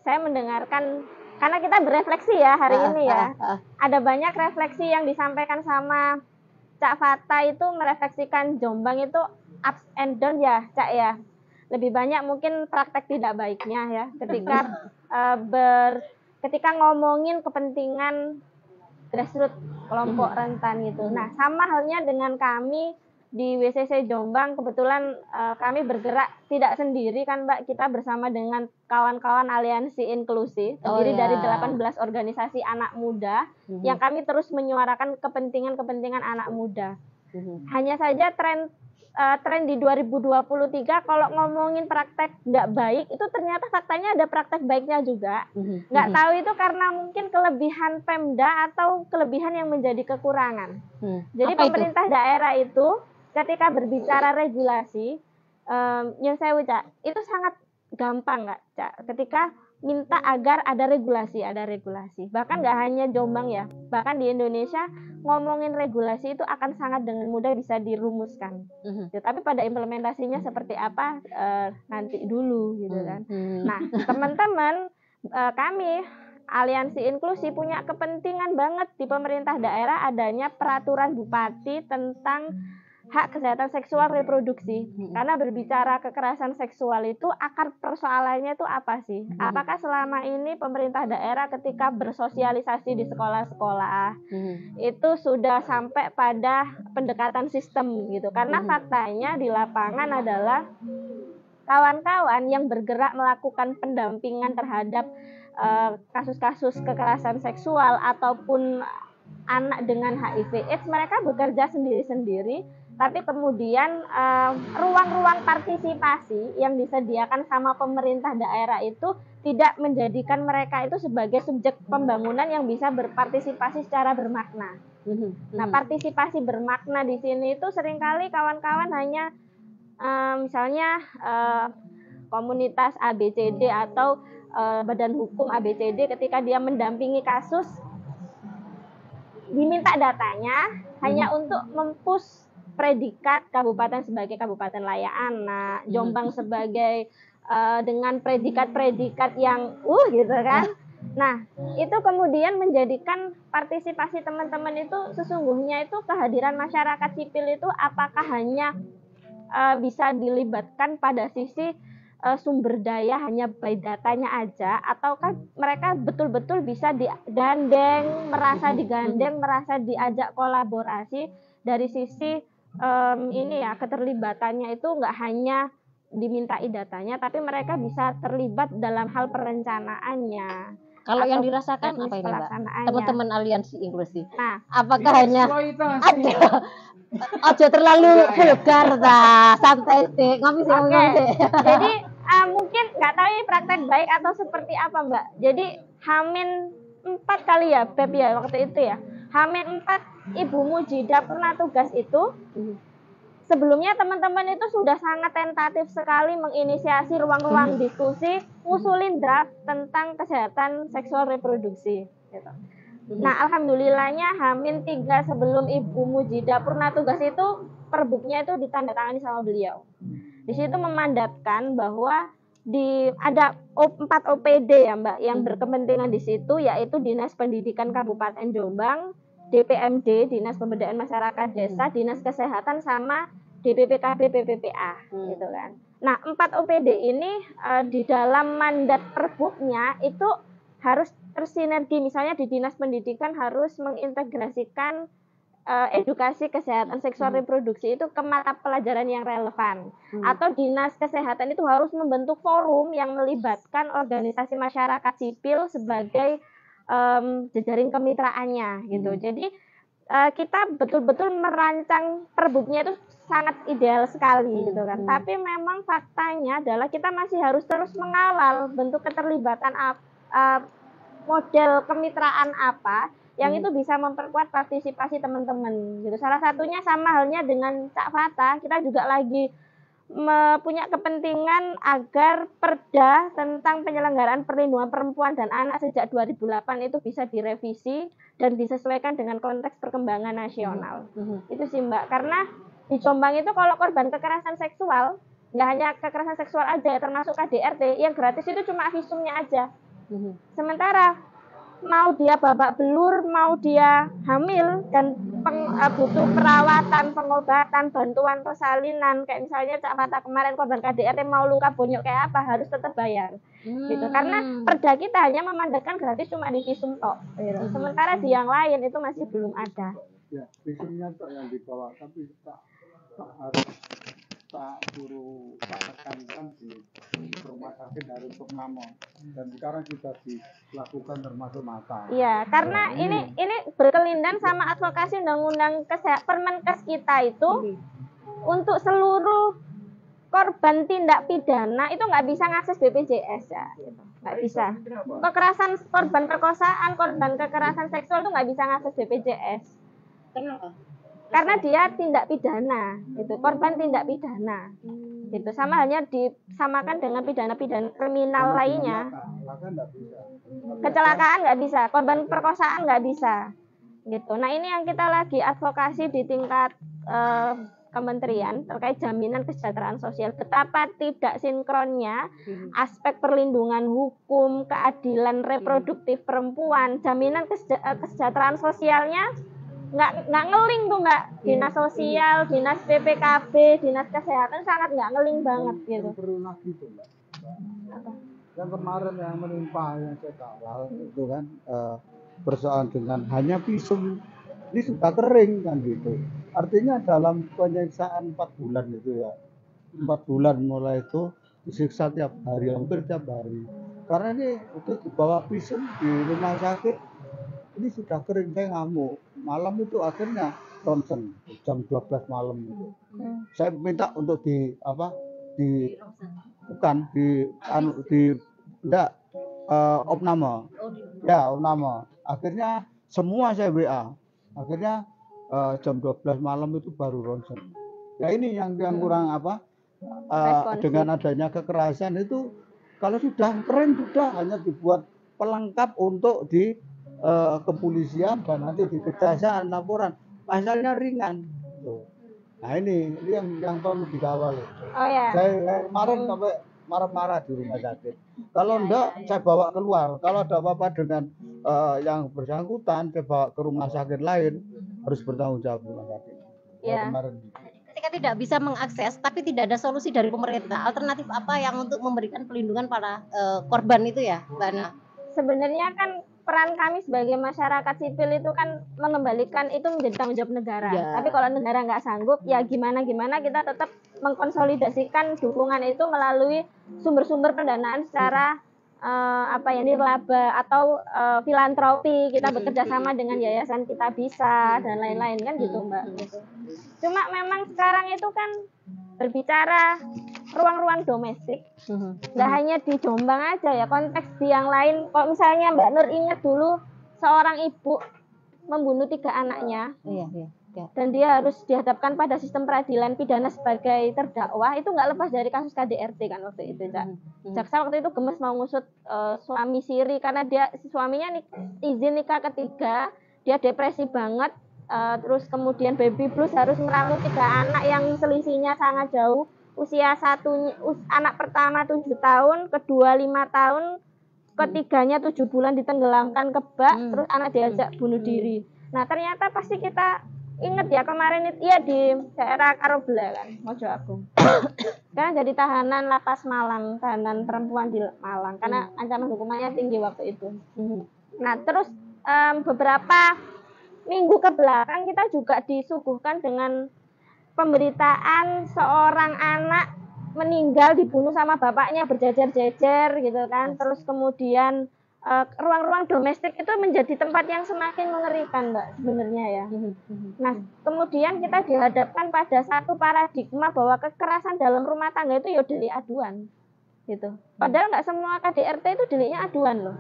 saya mendengarkan, karena kita berefleksi ya hari ini ya, ada banyak refleksi yang disampaikan sama Cak Fata itu merefleksikan Jombang itu ups and down ya Cak ya, lebih banyak mungkin praktek tidak baiknya ya ketika ketika ngomongin kepentingan grassroots kelompok rentan gitu. Nah sama halnya dengan kami di WCC Jombang, kebetulan kami bergerak tidak sendiri kan Mbak, kita bersama dengan kawan-kawan Aliansi Inklusi, terdiri dari 18 organisasi anak muda, yang kami terus menyuarakan kepentingan-kepentingan anak muda. Hanya saja tren di 2023 kalau ngomongin praktek nggak baik, itu ternyata faktanya ada praktek baiknya juga. Nggak tahu itu karena mungkin kelebihan Pemda atau kelebihan yang menjadi kekurangan. Jadi pemerintah daerah itu ketika berbicara regulasi, yang saya ucap itu sangat gampang nggak, Cak? Ketika minta agar ada regulasi. Bahkan nggak hanya Jombang ya, bahkan di Indonesia ngomongin regulasi itu akan sangat dengan mudah bisa dirumuskan. Ya, tapi pada implementasinya seperti apa nanti dulu gitu kan. Nah, teman-teman kami Aliansi Inklusi punya kepentingan banget di pemerintah daerah adanya peraturan bupati tentang hak kesehatan seksual reproduksi. Karena berbicara kekerasan seksual itu akar persoalannya itu apa sih? Apakah selama ini pemerintah daerah ketika bersosialisasi di sekolah-sekolah itu sudah sampai pada pendekatan sistem gitu? Karena faktanya di lapangan adalah kawan-kawan yang bergerak melakukan pendampingan terhadap kasus-kasus kekerasan seksual ataupun anak dengan HIV/AIDS, mereka bekerja sendiri-sendiri tapi kemudian ruang-ruang partisipasi yang disediakan sama pemerintah daerah itu tidak menjadikan mereka itu sebagai subjek pembangunan yang bisa berpartisipasi secara bermakna. Nah, partisipasi bermakna di sini itu seringkali kawan-kawan hanya misalnya komunitas ABCD atau badan hukum ABCD ketika dia mendampingi kasus diminta datanya hanya untuk mempush predikat kabupaten sebagai kabupaten layak anak, Jombang sebagai dengan predikat-predikat yang gitu kan. Nah, itu kemudian menjadikan partisipasi teman-teman itu sesungguhnya itu kehadiran masyarakat sipil itu apakah hanya bisa dilibatkan pada sisi sumber daya hanya by datanya aja, ataukah mereka betul-betul bisa digandeng, merasa digandeng, merasa diajak kolaborasi dari sisi ini ya, keterlibatannya itu nggak hanya dimintai datanya, tapi mereka bisa terlibat dalam hal perencanaannya. Kalau yang atau dirasakan teknis apa ini, Mbak? pelaksanaannya. Teman-teman aliansi inklusi. Nah, Apakah hanya Eksploitasi. ojo terlalu vulgar ta, santai sih, ngopi sih, Oke. ngopi sih. Jadi mungkin nggak tahu ini praktek baik atau seperti apa Mbak. Jadi Hamin 4 kali ya Beb ya waktu itu ya. Hamin 4 Ibu Mujida pernah tugas itu. Sebelumnya teman-teman itu sudah sangat tentatif sekali menginisiasi ruang-ruang diskusi, ngusulin draft tentang kesehatan seksual reproduksi. Gitu. Nah, alhamdulillahnya Hamin 3 sebelum Ibu Mujida pernah tugas itu perbuknya itu ditandatangani sama beliau. Di situ memandatkan bahwa ada 4 OPD ya Mbak yang berkepentingan di situ, yaitu Dinas Pendidikan Kabupaten Jombang, DPMD, Dinas Pemberdayaan Masyarakat Desa, Dinas Kesehatan, sama DPPKB PPPA gitu kan. Nah, 4 OPD ini di dalam mandat perbuknya itu harus tersinergi. Misalnya di Dinas Pendidikan harus mengintegrasikan edukasi kesehatan seksual reproduksi itu ke mata pelajaran yang relevan. Atau Dinas Kesehatan itu harus membentuk forum yang melibatkan organisasi masyarakat sipil sebagai jejaring kemitraannya gitu. Jadi kita betul-betul merancang perbuknya itu sangat ideal sekali gitu kan. Tapi memang faktanya adalah kita masih harus terus mengawal bentuk keterlibatan model kemitraan apa yang itu bisa memperkuat partisipasi teman-teman gitu. Salah satunya sama halnya dengan Cak Fata, kita juga lagi punya kepentingan agar Perda tentang penyelenggaraan perlindungan perempuan dan anak sejak 2008 itu bisa direvisi dan disesuaikan dengan konteks perkembangan nasional. Itu sih Mbak, karena di Jombang itu kalau korban kekerasan seksual, nggak hanya kekerasan seksual aja, termasuk KDRT, yang gratis itu cuma visumnya aja. Sementara mau dia babak belur, mau dia hamil dan butuh perawatan, pengobatan, bantuan persalinan, kayak misalnya Cak Fata kemarin korban KDRT mau luka bonyok kayak apa harus tetap bayar. Gitu. Karena Perda kita hanya memandatkan gratis cuma di visum tok. Gitu. Sementara di yang lain itu masih belum ada. Ya, visumnya tok yang dibawa, tapi harus suruh tekankan di rumah sakit dari Purnamo, dan sekarang sudah dilakukan termasuk mata. Iya, karena ini berkelindan sama advokasi undang-undang Permenkes kita itu untuk seluruh korban tindak pidana itu nggak bisa ngakses BPJS ya, nggak bisa. Kekerasan korban perkosaan, korban kekerasan seksual itu nggak bisa ngakses BPJS. Kenapa? Karena dia tindak pidana, gitu, korban tindak pidana, gitu. Sama halnya disamakan dengan pidana-pidana kriminal lainnya. Kecelakaan nggak bisa, korban perkosaan nggak bisa, gitu. Nah ini yang kita lagi advokasi di tingkat kementerian terkait jaminan kesejahteraan sosial. Betapa tidak sinkronnya aspek perlindungan hukum, keadilan reproduktif perempuan, jaminan kesejahteraan sosialnya nggak ngeling tuh nggak, dinas sosial, dinas PPKB, dinas kesehatan sangat nggak ngeling banget gitu. Perlu lagi tuh Mbak. Yang kemarin yang menimpa yang saya kawal itu kan persoalan dengan hanya visum ini sudah kering kan gitu. Artinya dalam penyiksaan 4 bulan itu ya, 4 bulan mulai itu disiksa tiap hari, hampir tiap hari. Karena ini untuk dibawa visum di rumah sakit ini sudah kering, saya ngamuk. Malam itu akhirnya ronsen jam 12 malam itu. Saya minta untuk opname. Ya, opname. Akhirnya semua saya WA. Akhirnya jam 12 malam itu baru ronsen. Ya ini yang kurang dengan adanya kekerasan itu, kalau sudah keren sudah hanya dibuat pelengkap untuk di kepolisian dan nanti di kejaksaan laporan pasalnya ringan. Nah ini yang perlu dikawal. Oh ya. Saya kemarin sampai marah-marah di rumah sakit. Kalau enggak saya bawa keluar. Kalau ada apa-apa dengan yang bersangkutan saya bawa ke rumah sakit lain, harus bertanggung jawab rumah sakit. Ya. Kemarin. Ketika tidak bisa mengakses tapi tidak ada solusi dari pemerintah, alternatif apa yang untuk memberikan perlindungan para korban itu ya, Mbak Ana? Sebenarnya kan peran kami sebagai masyarakat sipil itu kan mengembalikan itu menjadi tanggung jawab negara. Ya. Tapi kalau negara nggak sanggup, ya gimana kita tetap mengkonsolidasikan dukungan itu melalui sumber-sumber pendanaan secara nirlaba atau filantropi. Kita bekerja sama dengan yayasan Kita Bisa dan lain-lain kan gitu, Mbak. Cuma memang sekarang itu kan berbicara ruang-ruang domestik, nggak hanya di Jombang aja ya, konteks di yang lain. Kalau misalnya Mbak Nur ingat dulu seorang ibu membunuh 3 anaknya, dan dia harus dihadapkan pada sistem peradilan pidana sebagai terdakwa, itu nggak lepas dari kasus KDRT kan waktu itu, Cak. Jaksa waktu itu gemes mau ngusut suami siri karena suaminya izin nikah ketiga, dia depresi banget. Terus kemudian baby blues, harus merawat 3 anak yang selisihnya sangat jauh. Anak pertama 7 tahun, kedua 5 tahun, ketiganya 7 bulan ditenggelamkan ke bak, terus anak diajak bunuh diri. Nah ternyata pasti kita ingat ya kemarin itu ya di daerah Karobela kan, Mojo Agung. Karena jadi tahanan lapas Malang, tahanan perempuan di Malang, karena ancaman hukumannya tinggi waktu itu. Nah terus beberapa minggu ke belakang kita juga disuguhkan dengan pemberitaan seorang anak meninggal dibunuh sama bapaknya berjejer-jejer gitu kan. Terus kemudian ruang-ruang domestik itu menjadi tempat yang semakin mengerikan, Mbak, sebenarnya ya. Nah, kemudian kita dihadapkan pada satu paradigma bahwa kekerasan dalam rumah tangga itu ya delik aduan gitu. Padahal nggak semua KDRT itu deliknya aduan loh.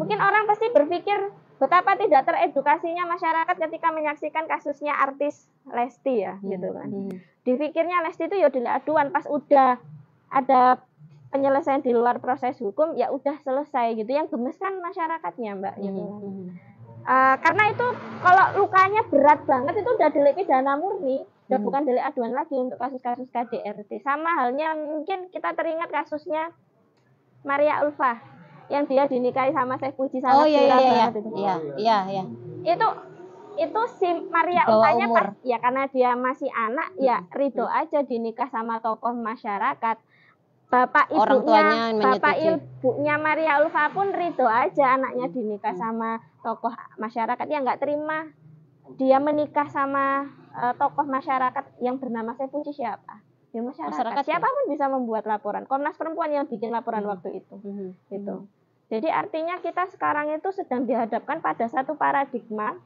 Mungkin orang pasti berpikir betapa tidak teredukasinya masyarakat ketika menyaksikan kasusnya artis Lesti ya, gitu kan. Dipikirnya Lesti itu ya delik aduan, pas udah ada penyelesaian di luar proses hukum ya udah selesai gitu. Yang gemes kan masyarakatnya, Mbak, gitu. Karena itu kalau lukanya berat banget itu udah delik pidana murni, udah bukan delik aduan lagi untuk kasus-kasus KDRT. Sama halnya mungkin kita teringat kasusnya Maria Ulfa yang dia dinikahi sama Syekh Puji sama Iya. Itu si Maria Ulfanya ya karena dia masih anak ya ridho aja dinikah sama tokoh masyarakat. Bapak ibunya Maria Ulfa pun ridho aja anaknya dinikah sama tokoh masyarakat, yang nggak terima dia menikah sama tokoh masyarakat yang bernama Syekh Puji siapa? Ya masyarakat. Siapapun bisa membuat laporan. Komnas Perempuan yang bikin laporan waktu itu. Gitu. Jadi artinya kita sekarang itu sedang dihadapkan pada satu paradigma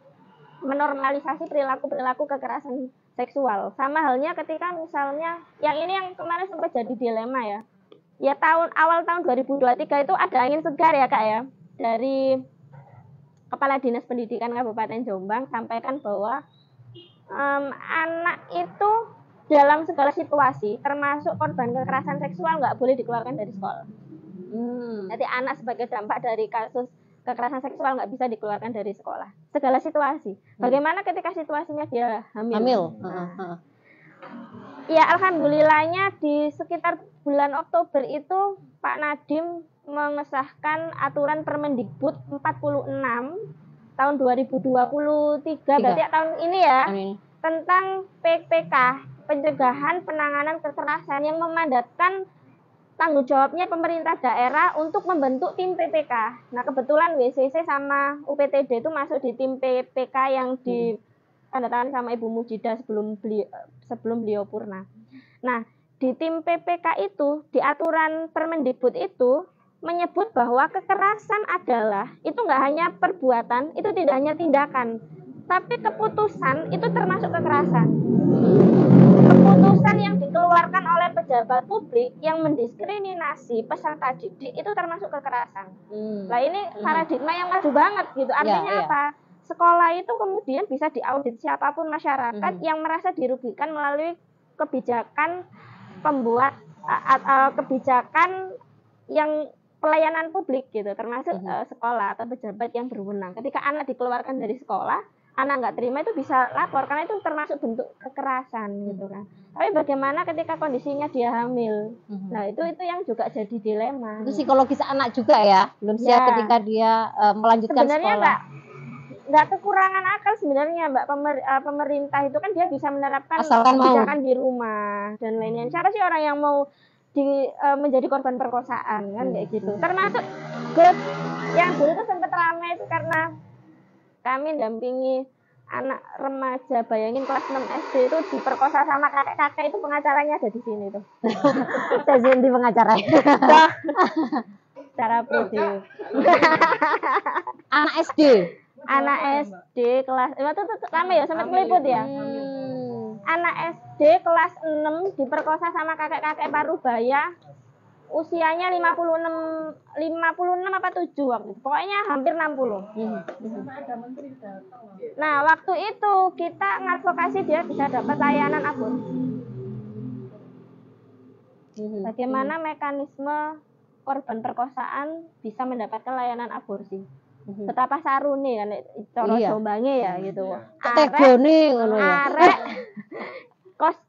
menormalisasi perilaku-perilaku kekerasan seksual. Sama halnya ketika misalnya yang ini yang kemarin sempat jadi dilema ya. Ya awal tahun 2023 itu ada angin segar ya Kak ya. Dari Kepala Dinas Pendidikan Kabupaten Jombang sampaikan bahwa anak itu dalam segala situasi termasuk korban kekerasan seksual nggak boleh dikeluarkan dari sekolah. Jadi anak sebagai dampak dari kasus kekerasan seksual nggak bisa dikeluarkan dari sekolah. Segala situasi. Bagaimana ketika situasinya dia hamil? Ya alhamdulillahnya di sekitar bulan Oktober itu Pak Nadiem mengesahkan aturan Permendikbud 46 tahun 2023 berarti tahun ini ya. Tentang PPK, pencegahan penanganan kekerasan, yang memandatkan tanggung jawabnya pemerintah daerah untuk membentuk tim PPK. Nah kebetulan WCC sama UPTD itu masuk di tim PPK yang ditandatangani sama Ibu Mujidah sebelum beliau purna. Nah di tim PPK itu, di aturan Permendikbud itu menyebut bahwa kekerasan adalah itu nggak hanya perbuatan, itu tidak hanya tindakan, tapi keputusan itu termasuk kekerasan. Keputusan yang dikeluarkan oleh pejabat publik yang mendiskriminasi peserta didik itu termasuk kekerasan. Nah ini paradigma yang maju banget gitu. Artinya apa? Sekolah itu kemudian bisa diaudit siapapun masyarakat yang merasa dirugikan melalui kebijakan pembuat kebijakan yang pelayanan publik gitu, termasuk sekolah atau pejabat yang berwenang. Ketika anak dikeluarkan dari sekolah, anak nggak terima itu bisa lapor karena itu termasuk bentuk kekerasan gitu kan. Tapi bagaimana ketika kondisinya dia hamil? Nah itu yang juga jadi dilema. Itu psikologis anak juga ya, belum siap ketika dia melanjutkan sebenarnya sekolah. Nggak kekurangan akal sebenarnya Mbak. Pemerintah itu kan dia bisa menerapkan Asalkan kebijakan di rumah dan lainnya. Siapa sih orang yang mau menjadi korban perkosaan kan kayak gitu. Termasuk grup yang dulu tuh sempat ramai itu karena kami dampingi anak remaja, bayangin kelas 6 SD itu diperkosa sama kakek-kakek, itu pengacaranya ada di sini tuh. Saya sendiri pengacaranya. Secara pribadi. Anak SD. Anak SD kelas itu ramai ya, sempat meliput ya. Anak SD kelas 6 diperkosa sama kakek-kakek Parubaya, usianya 56 apa 7 waktu itu. Pokoknya hampir 60. Nah, waktu itu kita ngadvokasi dia bisa dapat layanan aborsi. Bagaimana mekanisme korban perkosaan bisa mendapatkan layanan aborsi? Betapa sarune kan cara Jombange ya gitu. Tegone ngono ya. Arek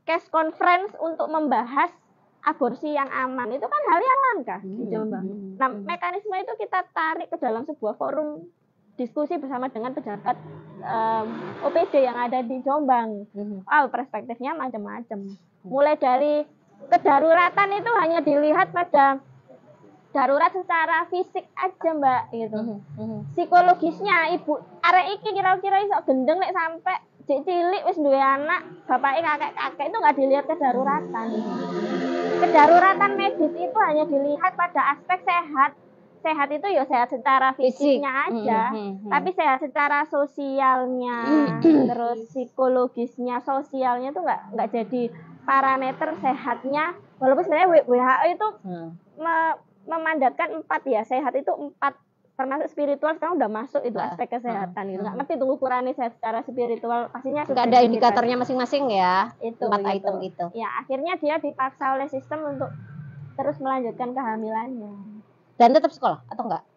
case conference untuk membahas aborsi yang aman itu kan hal yang langka di Jombang. Nah, mekanisme itu kita tarik ke dalam sebuah forum diskusi bersama dengan pejabat OPD yang ada di Jombang. Perspektifnya macam-macam. Mulai dari kedaruratan itu hanya dilihat pada darurat secara fisik aja Mbak gitu. Psikologisnya ibu arek iki kira-kira iso gendeng nek sampai cilik wis duwe anak, bapaknya kakek-kakek itu nggak dilihat kedaruratan. Kedaruratan medis itu hanya dilihat pada aspek sehat. Sehat itu ya sehat secara fisiknya aja, tapi sehat secara sosialnya, terus psikologisnya, sosialnya itu nggak jadi parameter sehatnya. Walaupun sebenarnya WHO itu memandatkan 4 ya, sehat itu 4, termasuk spiritual sekarang udah masuk itu aspek kesehatan gitu. Nggak ngerti tuh ukurannya sehat secara spiritual, pastinya nggak ada indikatornya masing-masing ya, itu 4 gitu. item itu. Ya akhirnya dia dipaksa oleh sistem untuk terus melanjutkan kehamilannya. Dan tetap sekolah atau enggak?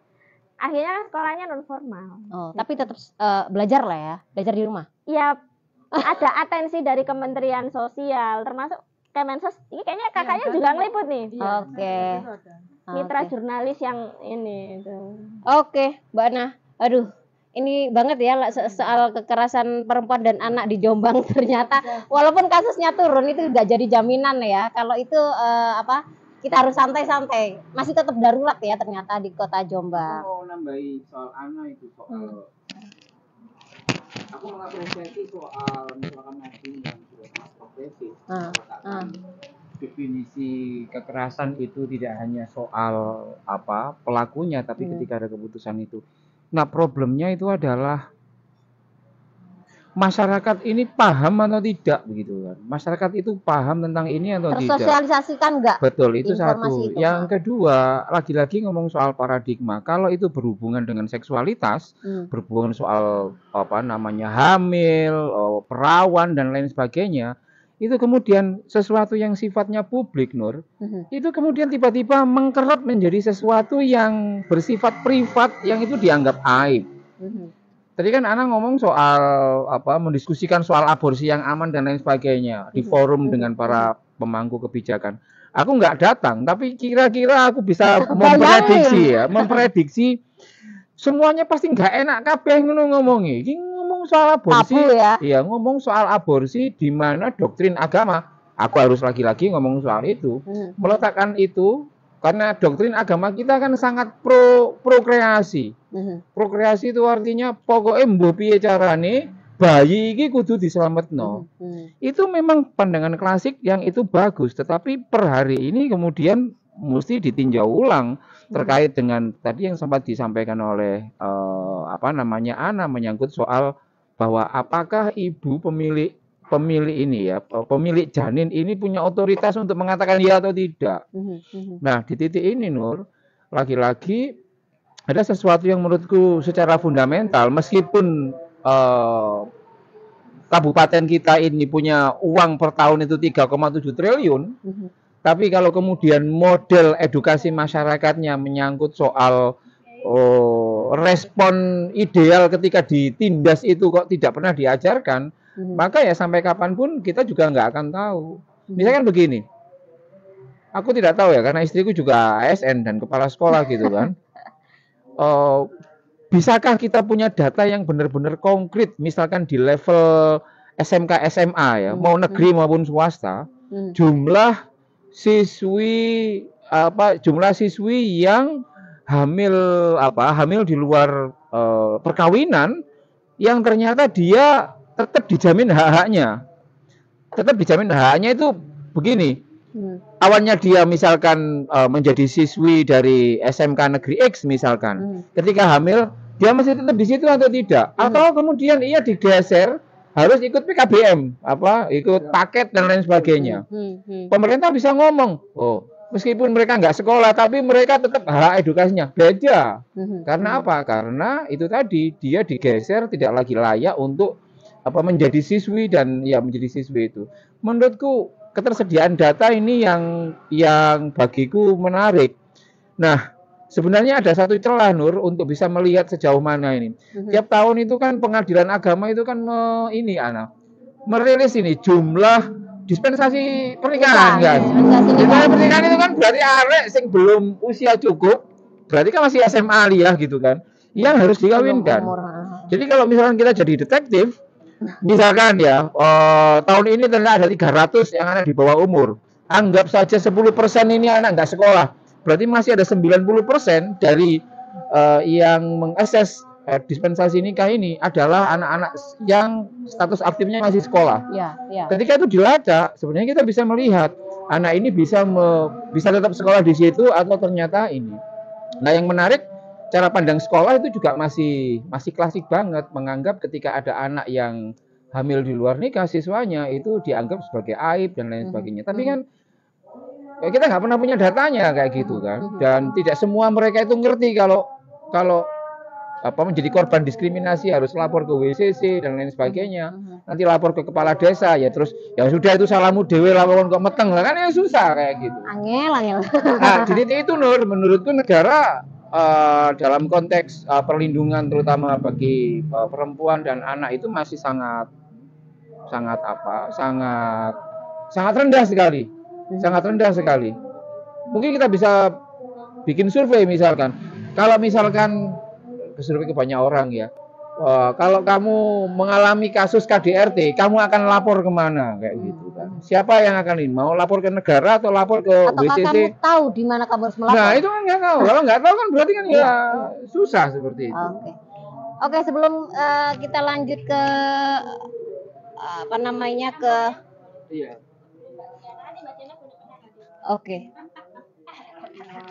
Akhirnya sekolahnya non formal. Tapi tetap belajar lah ya, belajar di rumah. Ya ada atensi dari Kementerian Sosial, termasuk Kemensos. Ini kayaknya kakaknya juga ngeliput nih. Oke. Mitra jurnalis yang ini itu. Oke, Mbak Ana. Aduh, ini banget ya soal kekerasan perempuan dan anak di Jombang ternyata. Walaupun kasusnya turun itu udah jadi jaminan ya. Kalau itu kita harus santai-santai. Masih tetap darurat ya ternyata di kota Jombang. Mau nambahi soal anak itu soal aku mengapresiasi soal misalkan Nadine yang sudah sangat progresif definisi kekerasan itu tidak hanya soal pelakunya tapi ketika ada keputusan itu. Nah, problemnya itu adalah masyarakat ini paham atau tidak begitu kan. Masyarakat itu paham tentang ini atau tidak. Tersosialisasikan enggak? Betul, itu satu. Itu, yang kedua, lagi-lagi ngomong soal paradigma. Kalau itu berhubungan dengan seksualitas, berhubungan soal hamil, perawan dan lain sebagainya, itu kemudian sesuatu yang sifatnya publik, Nur, itu kemudian tiba-tiba mengkerut menjadi sesuatu yang bersifat privat yang itu dianggap aib. Tadi kan Ana ngomong soal mendiskusikan soal aborsi yang aman dan lain sebagainya di forum dengan para pemangku kebijakan. Aku nggak datang, tapi kira-kira aku bisa memprediksi semuanya pasti nggak enak kabeh ngomongi. Ngomong soal aborsi, ngomong soal aborsi di mana doktrin agama. Aku harus lagi-lagi ngomong soal itu, meletakkan itu. Karena doktrin agama kita kan sangat prokreasi. Prokreasi itu artinya pokoknya mbok piye carane bayi iki kudu diselametno. Itu memang pandangan klasik yang itu bagus, tetapi per hari ini kemudian mesti ditinjau ulang terkait dengan tadi yang sempat disampaikan oleh Ana menyangkut soal bahwa apakah ibu pemilik ini ya, pemilik janin ini punya otoritas untuk mengatakan ya atau tidak. Nah, di titik ini Nur, lagi-lagi ada sesuatu yang menurutku secara fundamental, meskipun kabupaten kita ini punya uang per tahun itu 3,7 triliun, tapi kalau kemudian model edukasi masyarakatnya menyangkut soal respon ideal ketika ditindas itu kok tidak pernah diajarkan, maka ya sampai kapanpun kita juga nggak akan tahu. Misalkan begini, aku tidak tahu ya karena istriku juga ASN dan kepala sekolah gitu kan. Bisakah kita punya data yang benar-benar konkret, misalkan di level SMK SMA ya, mau negeri maupun swasta, jumlah siswi yang hamil di luar perkawinan yang ternyata dia tetap dijamin hak-haknya. Tetap dijamin hak-haknya itu begini. Awalnya dia misalkan menjadi siswi dari SMK negeri X misalkan. Ketika hamil, dia masih tetap di situ atau tidak? Atau kemudian ia digeser harus ikut PKBM, ikut paket dan lain sebagainya. Pemerintah bisa ngomong, meskipun mereka nggak sekolah, tapi mereka tetap hak edukasinya. Beda. Karena apa? Karena itu tadi, dia digeser tidak lagi layak untuk menjadi siswi dan ya menjadi siswi itu. Menurutku ketersediaan data ini yang bagiku menarik. Nah, sebenarnya ada satu celah Nur untuk bisa melihat sejauh mana ini. Tiap tahun itu kan pengadilan agama itu kan merilis ini jumlah dispensasi pernikahan kan. Dispensasi pernikahan itu kan berarti arek sing belum usia cukup, berarti kan masih SMA ya gitu kan, yang harus dikawinkan. Jadi kalau misalkan kita jadi detektif, misalkan ya tahun ini ternyata ada 300 yang anak di bawah umur, anggap saja 10% ini anak nggak sekolah, berarti masih ada 90% dari yang mengakses dispensasi nikah ini adalah anak-anak yang status aktifnya masih sekolah. Ketika itu dilacak, sebenarnya kita bisa melihat anak ini bisa tetap sekolah di situ atau ternyata ini. Nah, yang menarik, cara pandang sekolah itu juga masih klasik banget, menganggap ketika ada anak yang hamil di luar nikah siswanya itu dianggap sebagai aib dan lain sebagainya. Tapi kan kita nggak pernah punya datanya kayak gitu kan, dan tidak semua mereka itu ngerti kalau menjadi korban diskriminasi harus lapor ke WCC dan lain sebagainya. Nanti lapor ke kepala desa ya, terus ya sudah itu salahmu dewe laporan kok meteng lah kan, ya susah kayak gitu. Angel. Nah, di titik itu Nur, menurutku negara dalam konteks perlindungan terutama bagi perempuan dan anak itu masih sangat rendah sekali. Sangat rendah sekali. Mungkin kita bisa bikin survei misalkan. Kalau misalkan survei ke banyak orang ya. Kalau kamu mengalami kasus KDRT, kamu akan lapor kemana kayak gitu kan? Siapa yang akan ini? Mau lapor ke negara atau lapor ke WCC? Atau kamu tahu di mana kamu harus melapor? Nah, itu kan nggak tahu. Kalau nggak tahu kan berarti kan ya susah seperti itu. Oke, sebelum kita lanjut ke Oke.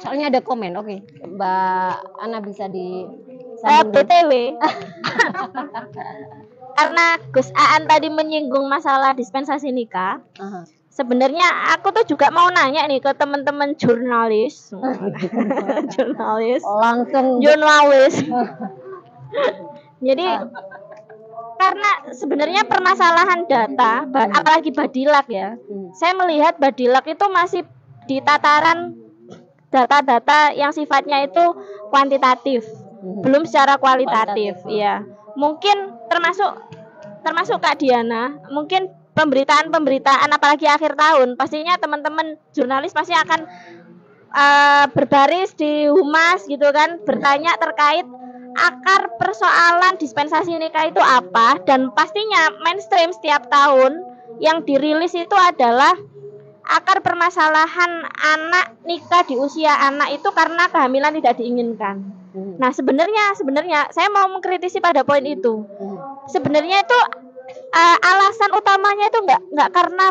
Soalnya ada komen. Oke. Mbak Ana bisa di BTW. Karena Gus Aan tadi menyinggung masalah dispensasi nikah. Sebenarnya aku tuh juga mau nanya nih ke teman-teman jurnalis. Jurnalis. Jadi karena sebenarnya permasalahan data, apalagi Badilak ya. Saya melihat Badilak itu masih di tataran data-data yang sifatnya itu kuantitatif, belum secara kualitatif. Ya, mungkin termasuk Kak Diana, mungkin pemberitaan apalagi akhir tahun, pastinya teman-teman jurnalis pasti akan berbaris di humas gitu kan, bertanya terkait akar persoalan dispensasi nikah itu apa, dan pastinya mainstream setiap tahun yang dirilis itu adalah akar permasalahan anak nikah di usia anak itu karena kehamilan tidak diinginkan. Nah, sebenarnya saya mau mengkritisi pada poin itu. Sebenarnya itu alasan utamanya itu nggak karena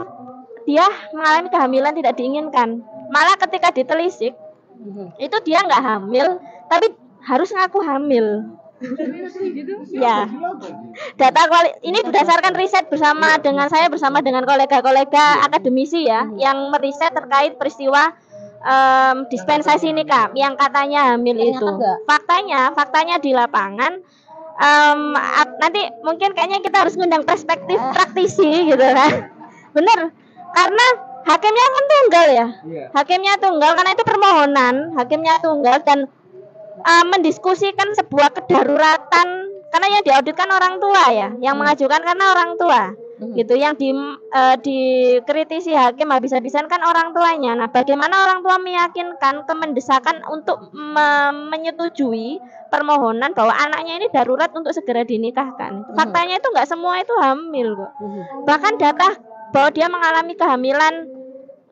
dia mengalami kehamilan tidak diinginkan. Malah ketika ditelisik itu dia nggak hamil, tapi harus ngaku hamil. Ya. Ini berdasarkan riset bersama dengan kolega-kolega akademisi ya, yang meriset terkait peristiwa dispensasi nikah yang katanya hamil itu. Faktanya di lapangan, nanti mungkin kayaknya kita harus ngundang perspektif praktisi gitu kan. Bener, karena hakimnya kan tunggal ya. Hakimnya tunggal karena itu permohonan, hakimnya tunggal dan mendiskusikan sebuah kedaruratan, karena yang diauditkan orang tua ya, yang mengajukan karena orang tua. Gitu, yang dikritisi hakim habis-habisan kan orang tuanya. Nah, bagaimana orang tua meyakinkan mendesakan untuk menyetujui permohonan bahwa anaknya ini darurat untuk segera dinikahkan. Faktanya itu nggak semua itu hamil kok. Bahkan data bahwa dia mengalami kehamilan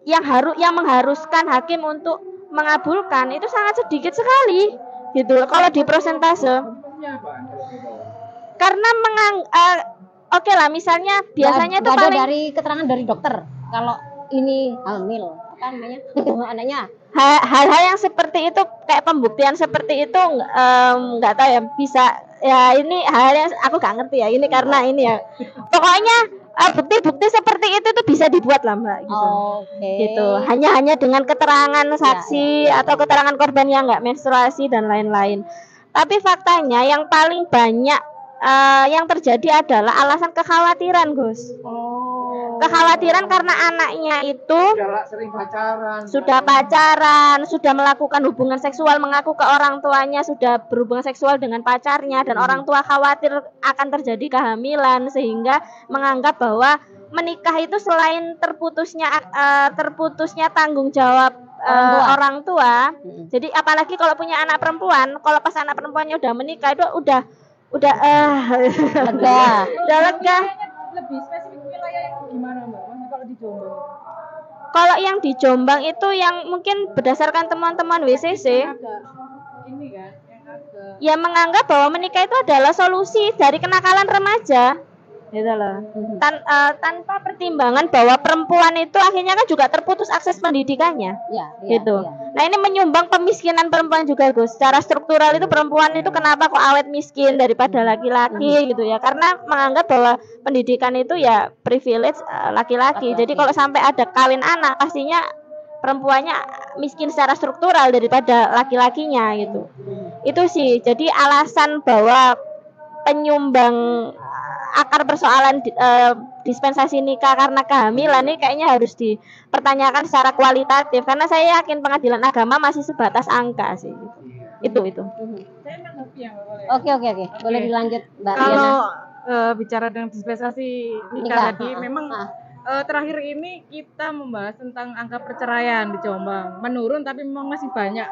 yang mengharuskan hakim untuk mengabulkan itu sangat sedikit sekali gitu kalau di persentase. Karena oke lah, misalnya biasanya itu paling dari keterangan dari dokter kalau ini hamil, apa namanya? Anaknya. Hal-hal yang seperti itu, kayak pembuktian seperti itu nggak tahu ya, bisa ya, ini hal yang aku nggak ngerti ya, ini karena ini ya. Pokoknya bukti-bukti seperti itu tuh bisa dibuat lah Mbak gitu. Gitu. Hanya dengan keterangan saksi atau keterangan korban yang nggak menstruasi dan lain-lain. Tapi faktanya yang paling banyak yang terjadi adalah alasan kekhawatiran, Gus. Kekhawatiran karena anaknya itu sudah pacaran, sudah melakukan hubungan seksual, mengaku ke orang tuanya sudah berhubungan seksual dengan pacarnya, dan orang tua khawatir akan terjadi kehamilan sehingga menganggap bahwa menikah itu selain terputusnya tanggung jawab orang tua. Jadi apalagi kalau punya anak perempuan, kalau pas anak perempuannya udah menikah itu udah lega. Lebih spesifik wilayah yang gimana Mbak? Maksudnya kalau di Jombang? Kalau yang di Jombang itu yang mungkin berdasarkan teman-teman WCC ya menganggap bahwa menikah itu adalah solusi dari kenakalan remaja gitu loh. Tanpa pertimbangan bahwa perempuan itu akhirnya kan juga terputus akses pendidikannya gitu. Nah, ini menyumbang pemiskinan perempuan juga, Gus. Secara struktural itu perempuan itu kenapa kok awet miskin daripada laki-laki gitu ya, karena menganggap bahwa pendidikan itu ya privilege laki-laki. Jadi kalau sampai ada kawin anak, pastinya perempuannya miskin secara struktural daripada laki-lakinya gitu. Itu sih jadi alasan bahwa penyumbang akar persoalan dispensasi nikah karena kehamilan ini kayaknya harus dipertanyakan secara kualitatif, karena saya yakin pengadilan agama masih sebatas angka sih. Itu. Saya mengerti ya, Oke. Boleh dilanjut, Mbak. Kalau bicara dengan dispensasi nikah tadi, memang terakhir ini kita membahas tentang angka perceraian di Jombang menurun, tapi memang masih banyak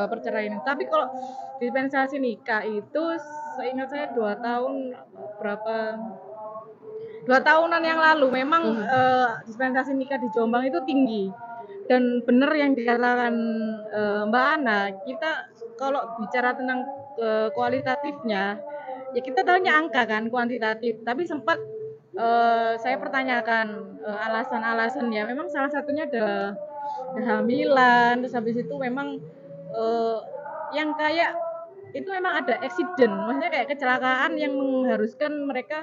perceraian. Tapi kalau dispensasi nikah itu seingat saya 2 tahunan yang lalu memang dispensasi nikah di Jombang itu tinggi. Dan benar yang dikatakan Mbak Ana, kita kalau bicara tentang kualitatifnya ya kita tahunya angka kan, kuantitatif, tapi sempat saya pertanyakan alasan-alasan ya, memang salah satunya adalah kehamilan, terus habis itu memang yang kayak itu memang ada accident, maksudnya kayak kecelakaan yang mengharuskan mereka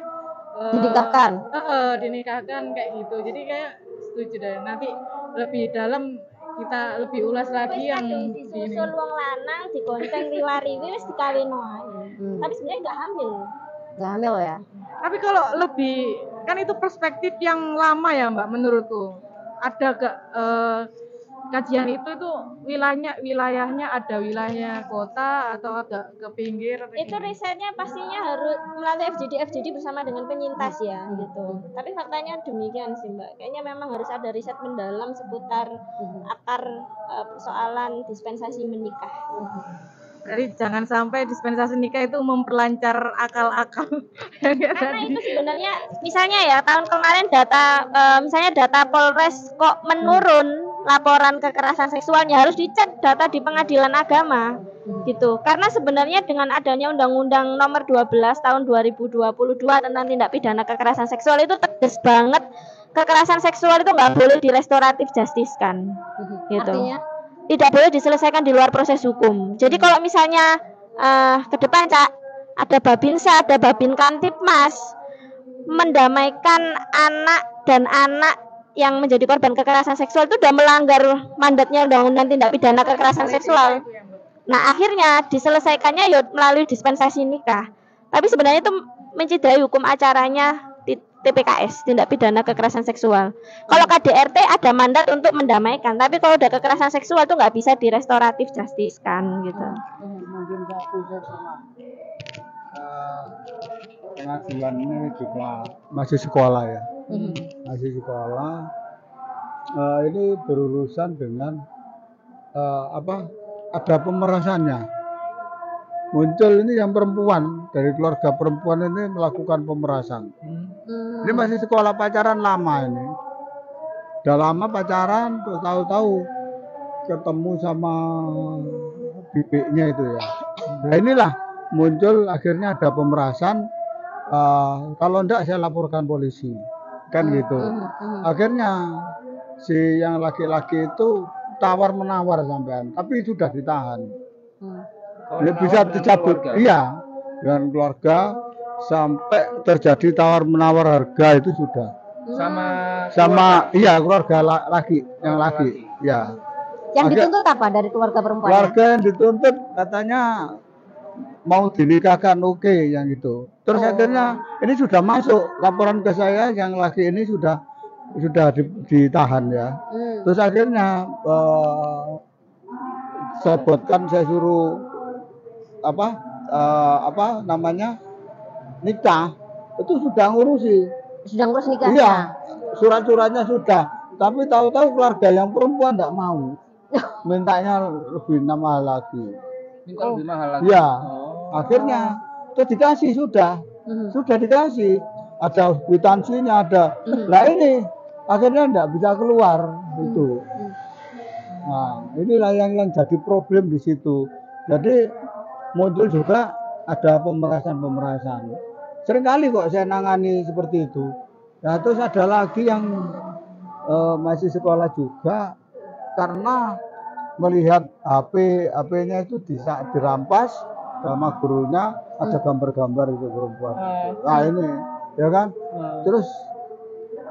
dinikahkan kayak gitu. Jadi kayak setuju deh, nanti lebih dalam kita lebih ulas lagi yang disusul wong lanang digonceng riwariwi wis dikawin wae. Tapi sebenarnya enggak hamil ya. Tapi kalau lebih kan itu perspektif yang lama ya Mbak, menurutku. Ada kajian itu wilayahnya ada wilayah kota atau agak ke pinggir atau itu risetnya pastinya harus melalui FGD bersama dengan penyintas ya gitu. Tapi faktanya demikian sih Mbak, kayaknya memang harus ada riset mendalam seputar akar persoalan dispensasi menikah. Jadi jangan sampai dispensasi nikah itu memperlancar akal-akal. Karena itu sebenarnya misalnya ya tahun kemarin misalnya data Polres kok menurun laporan kekerasan seksualnya, harus dicek data di pengadilan agama gitu. Karena sebenarnya dengan adanya Undang-Undang Nomor 12 tahun 2022 tentang tindak pidana kekerasan seksual itu tegas banget kekerasan seksual itu nggak boleh direstoratif justice kan gitu. Artinya? Tidak boleh diselesaikan di luar proses hukum. Jadi kalau misalnya ke depan ada Babinsa, ada Babin Kamtipmas, mendamaikan anak dan anak yang menjadi korban kekerasan seksual itu udah melanggar mandatnya Undang-Undang Tindak Pidana Kekerasan Seksual. Nah, akhirnya diselesaikannya ya melalui dispensasi nikah. Tapi sebenarnya itu mencederai hukum acaranya TPKS, Tindak Pidana Kekerasan Seksual. Kalau KDRT ada mandat untuk mendamaikan, tapi kalau udah kekerasan seksual itu nggak bisa direstoratif justice kan gitu. Mungkin satu saya pernah pengajuan ini juga masih sekolah ya, masih sekolah. Ini berurusan dengan ada pemerasannya. Muncul ini yang perempuan, dari keluarga perempuan ini melakukan pemerasan. Ini masih sekolah, pacaran lama ini. Udah lama pacaran, terus tahu-tahu ketemu sama bibiknya itu ya. Nah inilah muncul akhirnya ada pemerasan. Kalau enggak saya laporkan polisi, kan gitu. Akhirnya si yang laki-laki itu tawar menawar sampean, tapi sudah ditahan. Dia bisa dicabut, iya, dengan keluarga sampai terjadi tawar menawar harga itu sudah. Sama iya keluarga laki yang laki, ya. Yang dituntut apa dari keluarga perempuan? Keluarga yang dituntut katanya mau dinikahkan, oke, yang itu. Terus akhirnya ini sudah masuk laporan ke saya, yang laki ini sudah ditahan ya. Terus akhirnya saya buatkan, saya suruh nikah, itu sudah ngurusi. Sudah ngurus nikahnya? Iya, surat-suratnya sudah. Tapi tahu-tahu keluarga yang perempuan tidak mau, mintanya lebih mahal lagi. Minta lebih mahal lagi. Iya, akhirnya itu dikasih sudah dikasih. Ada kwitansinya ada. Nah ini akhirnya tidak bisa keluar itu. Nah inilah yang jadi problem di situ. Jadi muncul juga ada pemerasan. Seringkali kok saya nangani seperti itu. Nah terus ada lagi yang masih sekolah juga, karena melihat HP-nya itu dirampas sama gurunya, ada gambar-gambar itu perempuan. Nah ini, ya kan? Terus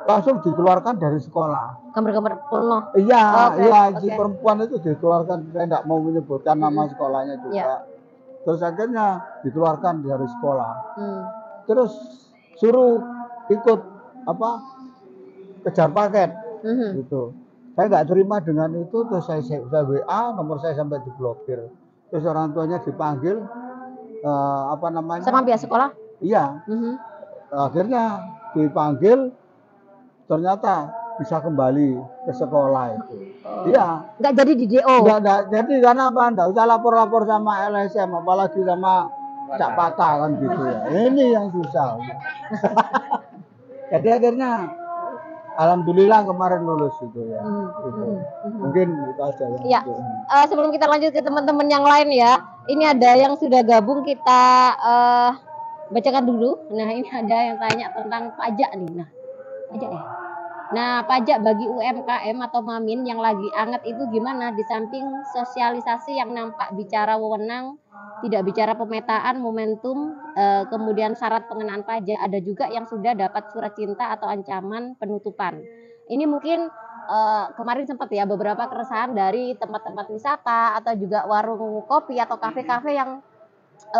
langsung dikeluarkan dari sekolah. Gambar-gambar porno? Iya, si perempuan itu dikeluarkan. Saya tidak mau menyebutkan nama sekolahnya juga. Terus akhirnya dikeluarkan dari sekolah. Terus suruh ikut kejar paket, gitu. Saya nggak terima dengan itu, terus saya WA, nomor saya sampai diblokir. Terus orang tuanya dipanggil, sama pihak sekolah? Iya. Akhirnya dipanggil, ternyata bisa kembali ke sekolah itu. Iya. Nggak jadi di DO? Nggak jadi, karena apa? Nggak usah lapor-lapor sama LSM, apalagi sama Cak Patah kan gitu ya. Ini yang susah. Jadi akhirnya alhamdulillah kemarin lulus itu ya. Mungkin itu aja ya. Iya. Sebelum kita lanjut ke teman-teman yang lain ya, ini ada yang sudah gabung, kita bacakan dulu. Nah ini ada yang tanya tentang pajak nih. Nah pajak ya. Nah pajak bagi UMKM atau Mamin yang lagi anget itu gimana? Di samping sosialisasi yang nampak bicara wewenang, tidak bicara pemetaan, momentum, kemudian syarat pengenaan pajak, ada juga yang sudah dapat surat cinta atau ancaman penutupan. Ini mungkin kemarin sempat ya beberapa keresahan dari tempat-tempat wisata atau juga warung kopi atau kafe-kafe yang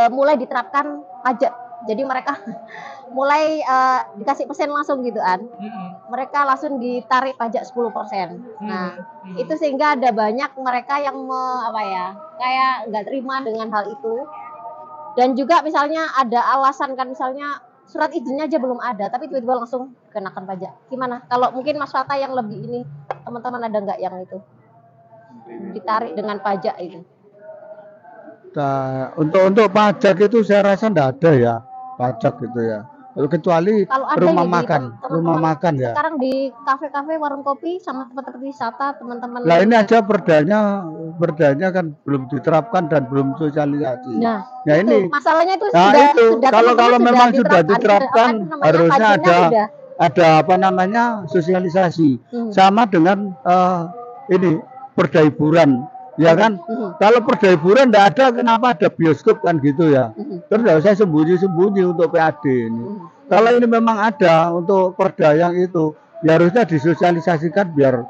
mulai diterapkan pajak. Jadi mereka mulai dikasih persen langsung gitu kan. Mereka langsung ditarik pajak 10%. Nah, itu sehingga ada banyak mereka yang kayak nggak terima dengan hal itu. Dan juga misalnya ada alasan kan, misalnya surat izinnya aja belum ada, tapi tiba-tiba langsung kenakan pajak. Gimana? Kalau mungkin Mas Fata yang lebih ini, teman-teman ada nggak yang itu ditarik dengan pajak itu? Nah, untuk pajak itu saya rasa enggak ada ya, pajak gitu ya. Kecuali rumah makan ya. Sekarang di kafe-kafe, warung kopi sama tempat-tempat wisata, teman-teman. Nah, ini aja perdanya kan belum diterapkan dan belum sosialisasi. Nah, ini masalahnya itu sudah kalau memang sudah diterapkan, harusnya ada sosialisasi. Sama dengan ini perda hiburan. ya kan? Kalau perda hiburan nggak ada, kenapa ada bioskop kan gitu ya? Terus nggak usah sembunyi-sembunyi untuk PAD ini. Kalau ini memang ada untuk perda yang itu, ya harusnya disosialisasikan biar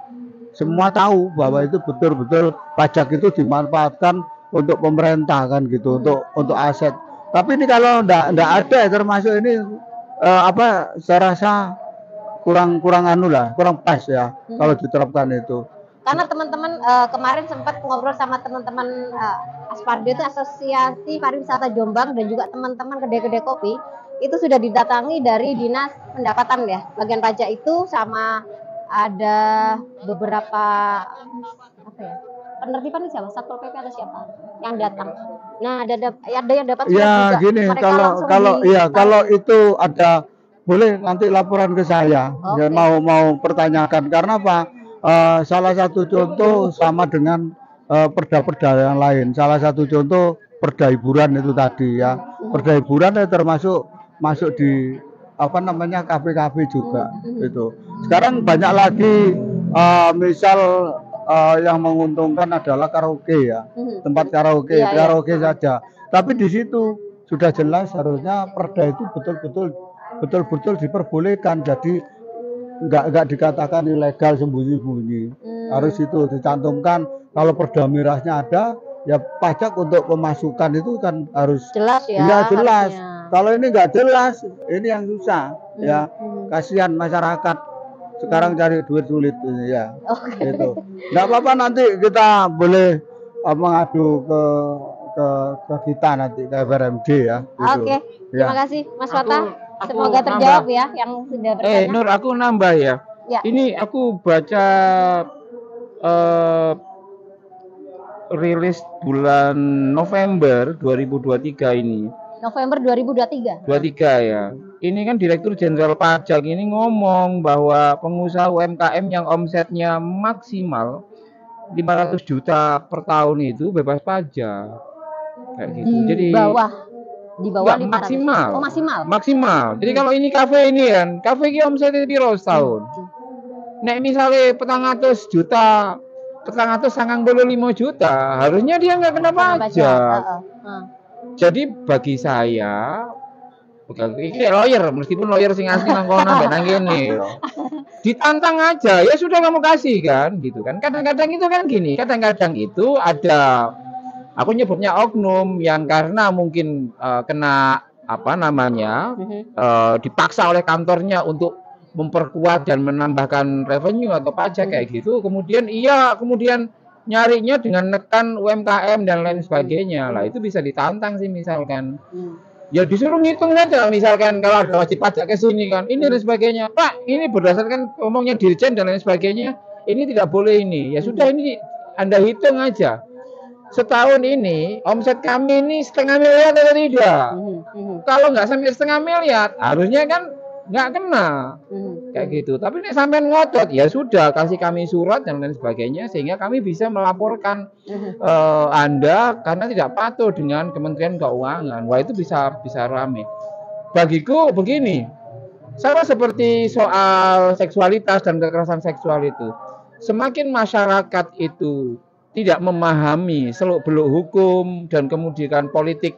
semua tahu bahwa itu betul-betul pajak itu dimanfaatkan untuk pemerintah kan gitu, untuk aset. Tapi ini kalau nggak ada, termasuk ini saya rasa kurang anu lah, kurang pas ya kalau diterapkan itu. Karena teman-teman kemarin sempat ngobrol sama teman-teman Aspardo itu Asosiasi Pariwisata Jombang dan juga teman-teman kedai-kedai kopi itu sudah didatangi dari Dinas Pendapatan ya, bagian pajak itu, sama ada beberapa penertiban siapa, Satpol PP atau siapa yang datang. Nah, ada yang dapat surat ya juga. Gini, kalau itu ada, boleh nanti laporan ke saya. Ya, mau pertanyakan karena apa? Salah satu contoh sama dengan perda-perda yang lain. Salah satu contoh perda hiburan itu tadi ya. Perda hiburan termasuk masuk di kafe-kafe juga itu. Sekarang banyak lagi misal yang menguntungkan adalah karaoke ya, tempat karaoke, karaoke saja. Tapi di situ sudah jelas harusnya perda itu betul-betul diperbolehkan. Jadi nggak dikatakan ilegal sembunyi-sembunyi. Harus itu dicantumkan. Kalau perda mirahnya ada, ya pajak untuk pemasukan itu kan harus jelas ya. Ya jelas. Harusnya. Kalau ini nggak jelas, ini yang susah. Ya, kasihan masyarakat. Sekarang cari duit sulit ya. Itu. Nggak apa-apa, nanti kita boleh mengadu ke kita nanti ke FRMD ya. Oke. Terima kasih Mas Fata. Semoga terjawab ya yang sudah bertanya. Nur, aku nambah ya. Ini aku baca rilis bulan November 2023 ini. November 2023. 23 ya. Ini kan Direktur Jenderal Pajak ini ngomong bahwa pengusaha UMKM yang omsetnya maksimal 500 juta per tahun itu bebas pajak. Kayak gitu. Jadi di bawah 500. Maksimal. Oh, maksimal. Jadi kalau ini kafe ini kan, kafe ini omsetnya piro setahun. Nek misalnya 400 juta, 495 juta, harusnya dia nggak kena pajak. Jadi bagi saya, ini lawyer, meskipun lawyer sing asli nangkono nang kene, ditantang aja, ya sudah kamu kasih kan, gitu kan. Kadang-kadang itu kan gini, kadang-kadang itu ada, aku nyebutnya oknum yang karena mungkin kena dipaksa oleh kantornya untuk memperkuat dan menambahkan revenue atau pajak kayak gitu, kemudian nyarinya dengan nekan UMKM dan lain sebagainya. Lah itu bisa ditantang sih misalkan. Ya disuruh ngitung saja, misalkan kalau ada wajib pajak ke sini kan, ini dan sebagainya. Pak, ini berdasarkan ngomongnya dirjen dan lain sebagainya, ini tidak boleh ini. Ya sudah, ini Anda hitung aja. Setahun ini omset kami ini 0,5 miliar atau tidak? Kalau nggak sampai 0,5 miliar, harusnya kan nggak kena kayak gitu. Tapi nek sampean ngotot, ya sudah, kasih kami surat dan lain sebagainya sehingga kami bisa melaporkan Anda karena tidak patuh dengan Kementerian Keuangan. Wah, itu bisa rame. Bagiku begini, sama seperti soal seksualitas dan kekerasan seksual itu, semakin masyarakat itu tidak memahami seluk-beluk hukum dan kemudian politik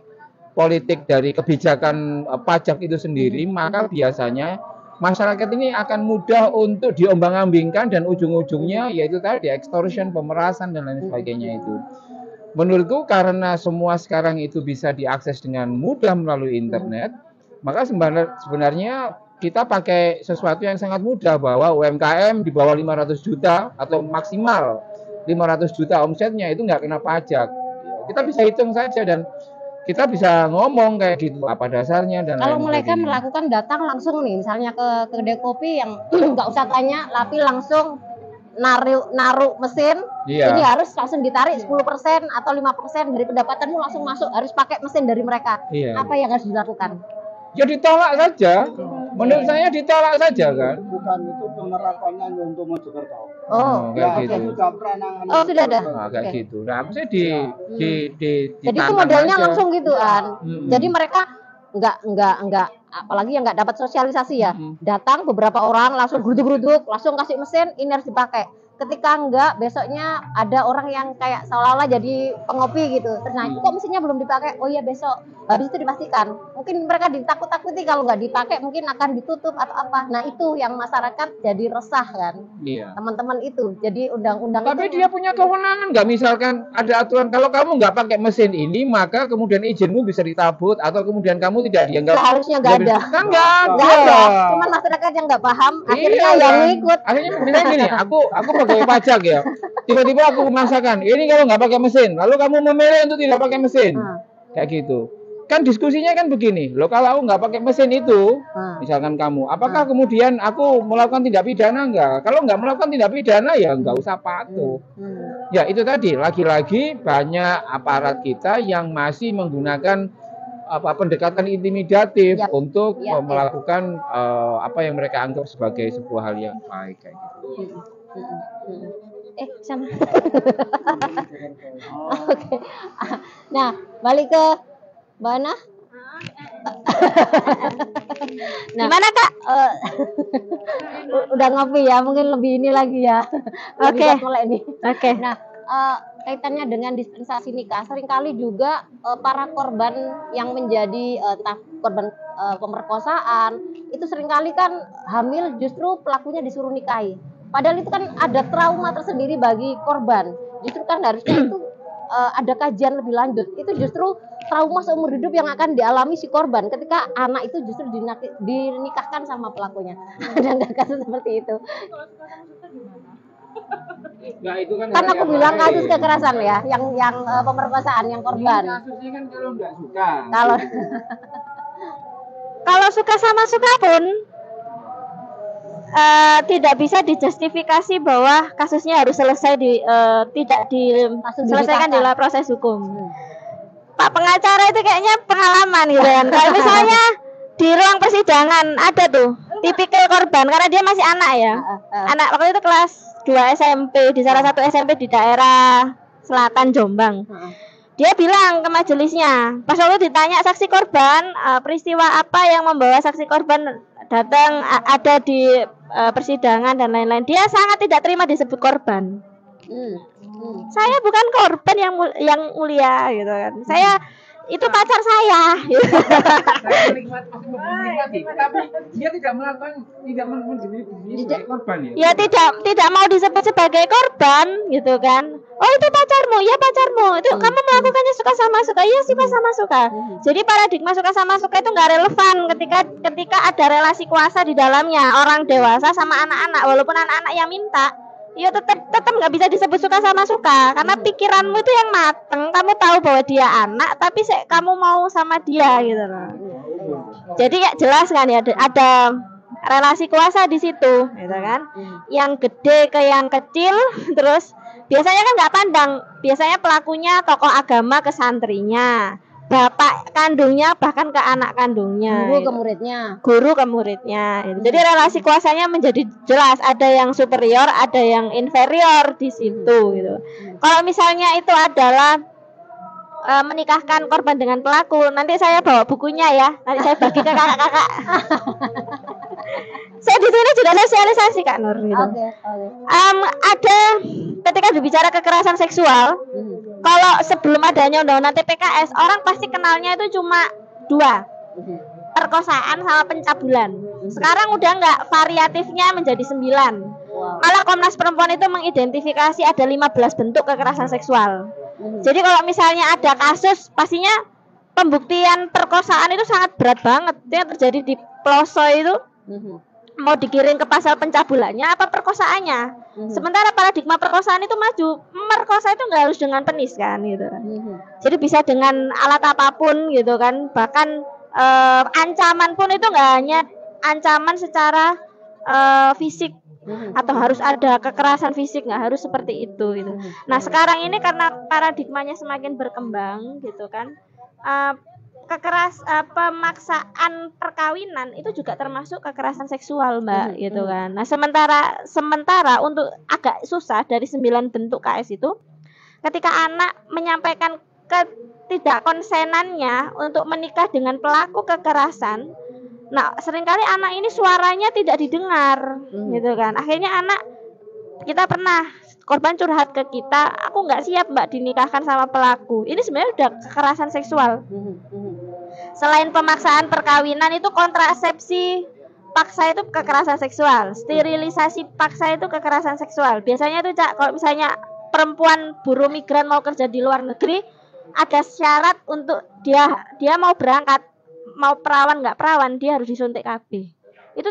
dari kebijakan pajak itu sendiri, maka biasanya masyarakat ini akan mudah untuk diombang-ambingkan dan ujung-ujungnya yaitu tadi extortion, pemerasan dan lain sebagainya itu. Menurutku karena semua sekarang itu bisa diakses dengan mudah melalui internet, maka sebenarnya kita pakai sesuatu yang sangat mudah bahwa UMKM di bawah 500 juta atau maksimal 500 juta omsetnya itu nggak kena pajak. Kita bisa hitung saja dan kita bisa ngomong kayak gitu apa dasarnya dan kalau mereka melakukan datang langsung nih misalnya ke kedai kopi yang nggak usah tanya tapi langsung naruh mesin, ini harus langsung ditarik 10% atau 5% dari pendapatanmu langsung masuk, harus pakai mesin dari mereka. Apa yang harus dilakukan? Ya ditolak saja. Menurut saya ditolak saja kan. Bukan itu penerapannya untuk Mojokerto. Kayak gitu. Sudah ada. Kayak gitu. Nah, maksudnya jadi itu modelnya aja. Langsung gitu kan. Jadi mereka enggak apalagi yang enggak dapat sosialisasi ya. Datang beberapa orang langsung geruduk-geruduk, langsung kasih mesin, ini harus dipakai. ketika enggak, besoknya ada orang yang kayak seolah-olah jadi pengopi gitu. Terus nah, kok mesinnya belum dipakai? Oh iya besok. Habis itu dipastikan. Mungkin mereka ditakut-takuti kalau nggak dipakai mungkin akan ditutup atau apa. Nah itu yang masyarakat jadi resah kan. Iya. Teman-teman itu. Jadi undang-undang Tapi itu dia punya kewenangan nggak, misalkan ada aturan kalau kamu nggak pakai mesin ini maka kemudian izinmu bisa dicabut atau kemudian kamu tidak dianggap. seharusnya nggak ada. Kan nggak Nggak ada. Cuman masyarakat yang nggak paham akhirnya Iya, yang kan? ikut. Akhirnya misalnya gini, aku pegawai pajak ya. Tiba-tiba aku merasakan, ini kalau nggak pakai mesin, lalu kamu memilih untuk tidak pakai mesin, kayak gitu. Kan diskusinya kan begini, loh kalau aku nggak pakai mesin itu, misalkan kamu, apakah kemudian aku melakukan tindak pidana nggak? Kalau nggak melakukan tindak pidana ya nggak usah patuh. Ya itu tadi, lagi-lagi banyak aparat kita yang masih menggunakan pendekatan intimidatif Yap. untuk Yap. melakukan apa yang mereka anggap sebagai sebuah hal yang baik kayak gitu. Sama. Oke. Nah, balik ke mana? Nah, Gimana Kak? udah ngopi ya, mungkin lebih ini lagi ya. Oke. Mulai nih. Oke. Nah, kaitannya dengan dispensasi nikah, seringkali juga para korban yang menjadi korban pemerkosaan itu seringkali kan hamil justru pelakunya disuruh nikahi. Padahal itu kan ada trauma tersendiri bagi korban. Justru kan harusnya itu ada kajian lebih lanjut. Itu justru trauma seumur hidup yang akan dialami si korban ketika anak itu justru dinikahkan sama pelakunya. Ada nggak kasus seperti itu? Nah, itu kan Kan aku bilang kasus kekerasan ya, yang pemerkosaan yang korban. kasusnya kan kalau nggak suka. Kalau suka sama suka pun tidak bisa dijustifikasi bahwa kasusnya harus selesai tidak diselesaikan di luar proses hukum. Pak pengacara itu kayaknya pengalaman gitu kan. Kalau misalnya di ruang persidangan ada tuh tipikal korban karena dia masih anak ya. Anak waktu itu kelas 2 SMP di salah satu SMP di daerah selatan Jombang. Dia bilang ke majelisnya, pas waktu ditanya saksi korban, peristiwa apa yang membawa saksi korban datang ada di persidangan dan lain-lain. Dia sangat tidak terima disebut korban. Saya bukan korban yang mulia gitu kan. Saya itu pacar saya. Saya menikmati, tapi dia tidak melakukan, tidak menjadi korban ya. Ya tidak mau disebut sebagai korban gitu kan. Oh itu pacarmu, ya pacarmu. Itu kamu melakukannya suka sama suka, ya suka sama suka. Jadi paradigma suka sama suka itu nggak relevan ketika ada relasi kuasa di dalamnya orang dewasa sama anak-anak, walaupun anak-anak yang minta. Ya tetap nggak bisa disebut suka sama suka karena pikiranmu itu yang mateng, kamu tahu bahwa dia anak tapi kamu mau sama dia gitu loh. Jadi ya jelas kan ya ada relasi kuasa di situ gitu kan. Yang gede ke yang kecil terus biasanya kan nggak pandang, biasanya pelakunya tokoh agama ke santrinya, bapak kandungnya bahkan ke anak kandungnya, guru ke muridnya gitu. Jadi relasi kuasanya menjadi jelas, ada yang superior ada yang inferior di situ gitu. Kalau misalnya itu adalah menikahkan korban dengan pelaku, nanti saya bawa bukunya ya, nanti saya bagi ke kakak-kakak. Saya di sini juga sosialisasi Kak Nur gitu. Ada ketika berbicara kekerasan seksual, kalau sebelum adanya undang-undang TPKS, orang pasti kenalnya itu cuma 2, perkosaan sama pencabulan. Sekarang udah nggak, variatifnya menjadi 9. Malah Komnas Perempuan itu mengidentifikasi ada 15 bentuk kekerasan seksual. Jadi kalau misalnya ada kasus, pastinya pembuktian perkosaan itu sangat berat banget. Yang terjadi di Ploso itu mau dikirim ke pasal pencabulannya apa perkosaannya. Sementara paradigma perkosaan itu maju, merkosa itu nggak harus dengan penis kan gitu. Jadi bisa dengan alat apapun gitu kan. Bahkan ancaman pun itu nggak hanya ancaman secara fisik atau harus ada kekerasan fisik, nggak harus seperti itu gitu. Nah sekarang ini karena paradigmanya semakin berkembang gitu kan, pemaksaan perkawinan itu juga termasuk kekerasan seksual Mbak gitu kan. Nah sementara untuk agak susah dari 9 bentuk KS itu, ketika anak menyampaikan ketidakkonsenannya untuk menikah dengan pelaku kekerasan, nah seringkali anak ini suaranya tidak didengar gitu kan. Akhirnya anak kita pernah korban curhat ke kita, aku nggak siap mbak dinikahkan sama pelaku. Ini sebenarnya udah kekerasan seksual. Selain pemaksaan perkawinan, itu kontrasepsi paksa itu kekerasan seksual, sterilisasi paksa itu kekerasan seksual. Biasanya tuh Cak, kalau misalnya perempuan buruh migran mau kerja di luar negeri, ada syarat untuk dia mau berangkat, mau perawan nggak perawan, dia harus disuntik KB. Itu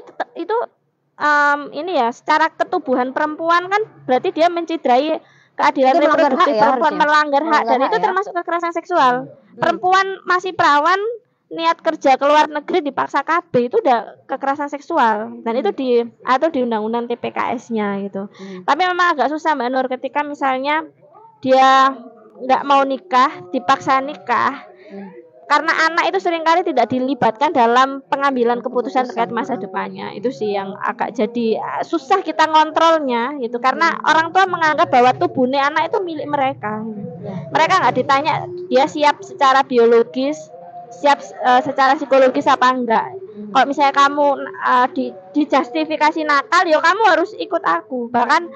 ini ya, secara ketubuhan perempuan kan berarti dia menciderai keadilan reproduksi perempuan, melanggar hak, dan itu termasuk kekerasan seksual. Perempuan masih perawan niat kerja ke luar negeri dipaksa KB, itu udah kekerasan seksual, dan itu diatur di undang-undang TPKS-nya gitu. Tapi memang agak susah Mbak Nur ketika misalnya dia nggak mau nikah, dipaksa nikah, karena anak itu seringkali tidak dilibatkan dalam pengambilan keputusan terkait masa depannya. Itu sih yang agak jadi susah kita ngontrolnya gitu, karena orang tua menganggap bahwa tubuhnya anak itu milik mereka. Mereka nggak ditanya dia siap secara biologis, siap secara psikologis apa enggak. Kalau misalnya kamu dijustifikasi nakal, ya kamu harus ikut aku. Bahkan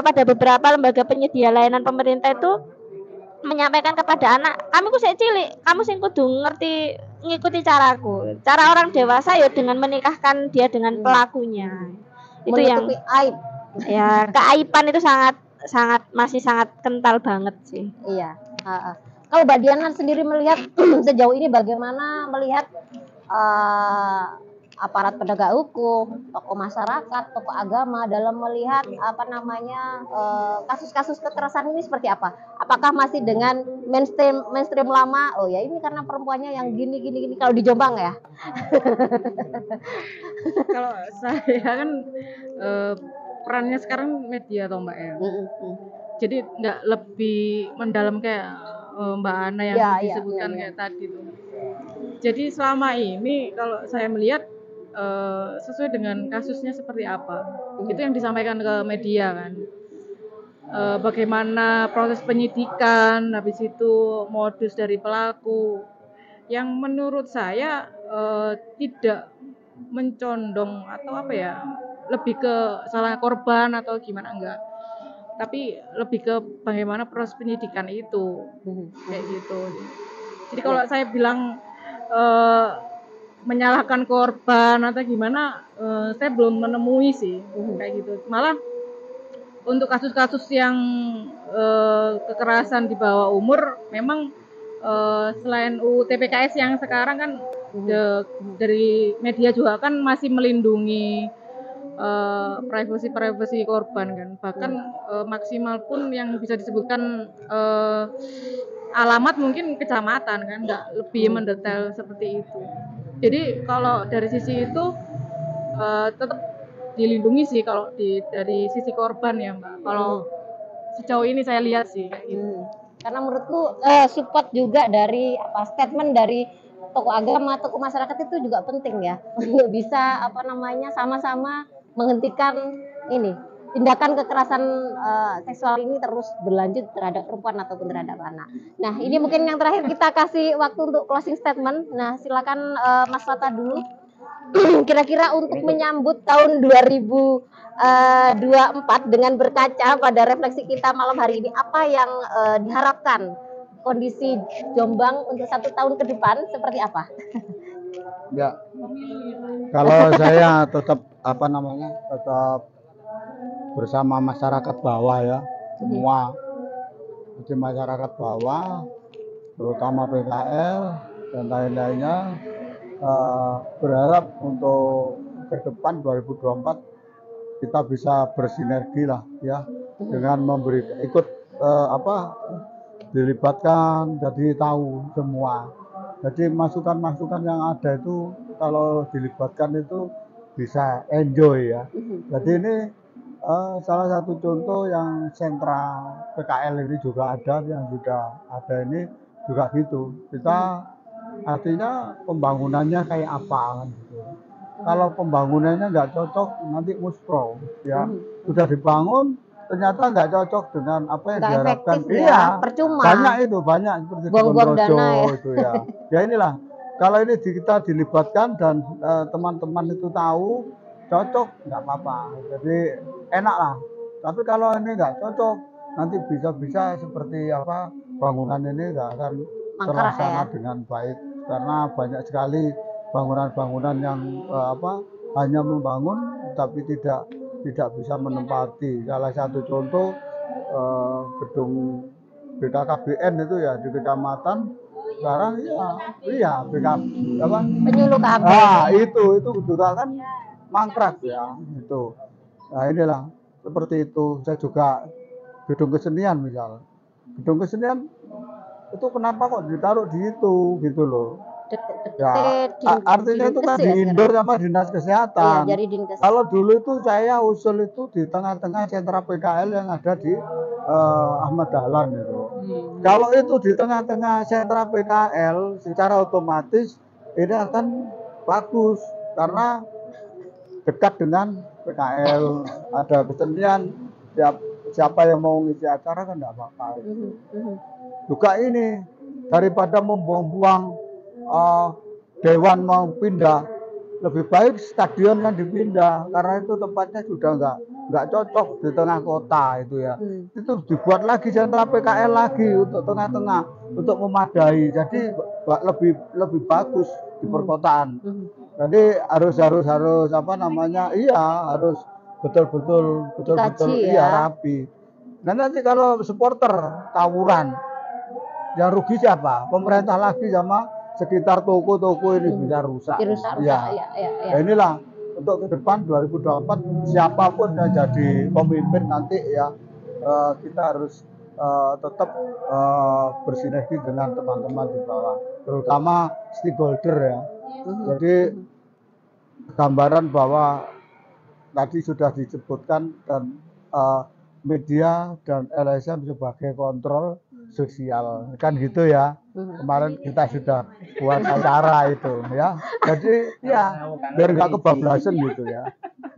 pada beberapa lembaga penyedia layanan pemerintah itu menyampaikan kepada anak, kamu ku sik cilik, kamu sing kudu ngerti ngikuti caraku. Cara orang dewasa ya dengan menikahkan dia dengan pelakunya. Itu yang aib. Ya, keaiban itu masih sangat kental banget sih. Iya. Kalau Mbak Diana sendiri melihat sejauh ini bagaimana melihat aparat penegak hukum, tokoh masyarakat, tokoh agama dalam melihat kasus-kasus kekerasan ini seperti apa? Apakah masih dengan mainstream lama? Oh ya ini karena perempuannya yang gini kalau di Jombang ya. Kalau saya kan perannya sekarang media toh Mbak ya. Jadi nggak lebih mendalam kayak Mbak Ana yang disebutkan kayak tadi tuh. Jadi selama ini kalau saya melihat sesuai dengan kasusnya seperti apa, itu yang disampaikan ke media kan. Bagaimana proses penyidikan, habis itu modus dari pelaku, yang menurut saya tidak mencondong atau apa ya, lebih ke salah korban atau gimana enggak, tapi lebih ke bagaimana proses penyidikan itu kayak gitu. Jadi kalau saya bilang menyalahkan korban atau gimana, saya belum menemui sih kayak gitu. Malah untuk kasus-kasus yang kekerasan di bawah umur, memang selain UU TPKS yang sekarang kan dari media juga kan masih melindungi privasi korban kan. Bahkan maksimal pun yang bisa disebutkan alamat mungkin kecamatan kan, nggak lebih mendetail seperti itu. Jadi kalau dari sisi itu tetap dilindungi sih kalau dari sisi korban ya Mbak. Kalau sejauh ini saya lihat sih kayak gitu. Karena menurutku support juga dari statement dari tokoh agama, tokoh masyarakat itu juga penting ya untuk bisa sama-sama menghentikan tindakan kekerasan seksual ini terus berlanjut terhadap perempuan ataupun terhadap anak. Nah, ini mungkin yang terakhir kita kasih waktu untuk closing statement. Nah, silakan Mas Lata dulu. Kira-kira untuk menyambut tahun 2024 dengan berkaca pada refleksi kita malam hari ini, apa yang diharapkan kondisi Jombang untuk 1 tahun ke depan seperti apa? Ya, kalau saya tetap bersama masyarakat bawah ya, semua. Jadi masyarakat bawah, terutama PKL dan lain-lainnya, berharap untuk ke depan 2024 kita bisa bersinergi lah ya, dengan dilibatkan, jadi tahu semua. Jadi masukan-masukan yang ada itu kalau dilibatkan itu bisa enjoy ya. Jadi ini salah satu contoh yang sentra PKL ini juga ada, yang sudah ada ini juga gitu. Kita artinya pembangunannya kayak apa kan gitu. Kalau pembangunannya nggak cocok nanti muspro ya. Sudah dibangun ternyata nggak cocok dengan apa yang diharapkan. Iya, percuma. Banyak seperti buang-buang dana ya. Itu ya. Ya inilah, kalau ini kita dilibatkan dan teman-teman itu tahu cocok, nggak apa-apa. Jadi enak lah. Tapi kalau ini nggak cocok, nanti bisa-bisa seperti apa bangunan ini nggak akan Mangkrak terlaksana ya. dengan baik karena banyak sekali bangunan-bangunan yang hanya membangun tapi tidak bisa menempati. Salah satu contoh gedung BKKBN itu ya di kecamatan sekarang ya iya BKB apa Penyuluh KB. itu juga kan mangkrak ya itu. Nah inilah seperti itu. Saya juga gedung kesenian misal. Gedung kesenian itu kenapa kok ditaruh di itu gitu loh. Ya, artinya itu kan diindur sama dinas Iya, kesehatan. jadi dinkes. Kalau dulu itu saya usul itu di tengah-tengah sentra PKL yang ada di Ahmad Dahlan itu. Kalau itu di tengah-tengah sentra PKL secara otomatis ini akan bagus karena dekat dengan PKL, ada kesenian, siapa yang mau ngisi acara kan enggak apa-apa. Juga ini daripada membuang-buang dewan mau pindah, lebih baik stadion yang dipindah karena itu tempatnya sudah nggak cocok di tengah kota itu ya. Itu dibuat lagi sentra PKL lagi untuk tengah-tengah untuk memadai. Jadi lebih bagus di perkotaan. Jadi harus apa namanya? Iya, harus betul-betul Dikaji, iya ya. rapi. Dan nanti kalau supporter tawuran yang rugi siapa? Pemerintah lagi sama sekitar toko-toko ini bisa rusak. Dirusak. Ya. Ya. Nah, inilah untuk ke depan 2024 siapapun yang jadi pemimpin nanti ya kita harus tetap bersinergi dengan teman-teman di bawah, terutama stakeholder ya. Jadi gambaran bahwa tadi sudah disebutkan dan media dan LSM sebagai kontrol sosial kan gitu ya. Kemarin kita sudah buat acara itu ya. Jadi ya biar nggak kebablasan gitu ya.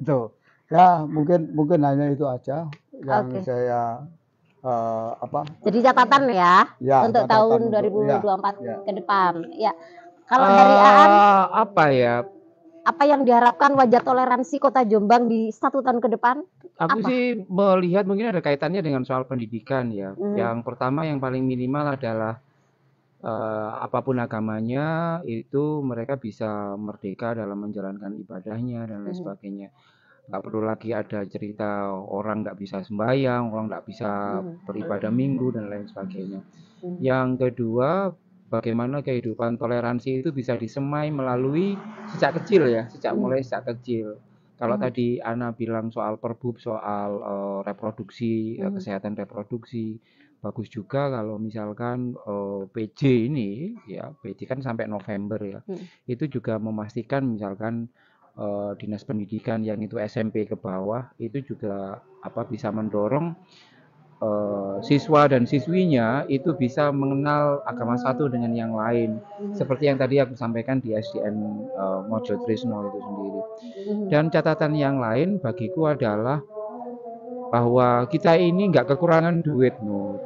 Tuh. Ya mungkin hanya itu aja yang saya Jadi catatan ya, ya untuk catatan tahun 2024 ya. ke depan. Ya. Kalau dari Aan, apa ya? apa yang diharapkan wajah toleransi Kota Jombang di 1 tahun ke depan? Aku Apa? sih melihat mungkin ada kaitannya dengan soal pendidikan ya. Yang pertama yang paling minimal adalah apapun agamanya itu mereka bisa merdeka dalam menjalankan ibadahnya dan lain sebagainya. Nggak perlu lagi ada cerita orang nggak bisa sembahyang, orang nggak bisa beribadah minggu dan lain sebagainya. Yang kedua, bagaimana kehidupan toleransi itu bisa disemai melalui sejak kecil ya, mulai sejak kecil. Kalau tadi Ana bilang soal perbub, soal reproduksi, kesehatan reproduksi, bagus juga kalau misalkan PJ ini, ya PJ kan sampai November ya, itu juga memastikan misalkan dinas pendidikan yang itu SMP ke bawah itu juga bisa mendorong siswa dan siswinya itu bisa mengenal agama satu dengan yang lain, seperti yang tadi aku sampaikan di SDN Mojo Trisno itu sendiri. Dan catatan yang lain bagiku adalah bahwa kita ini nggak kekurangan duit, Nur.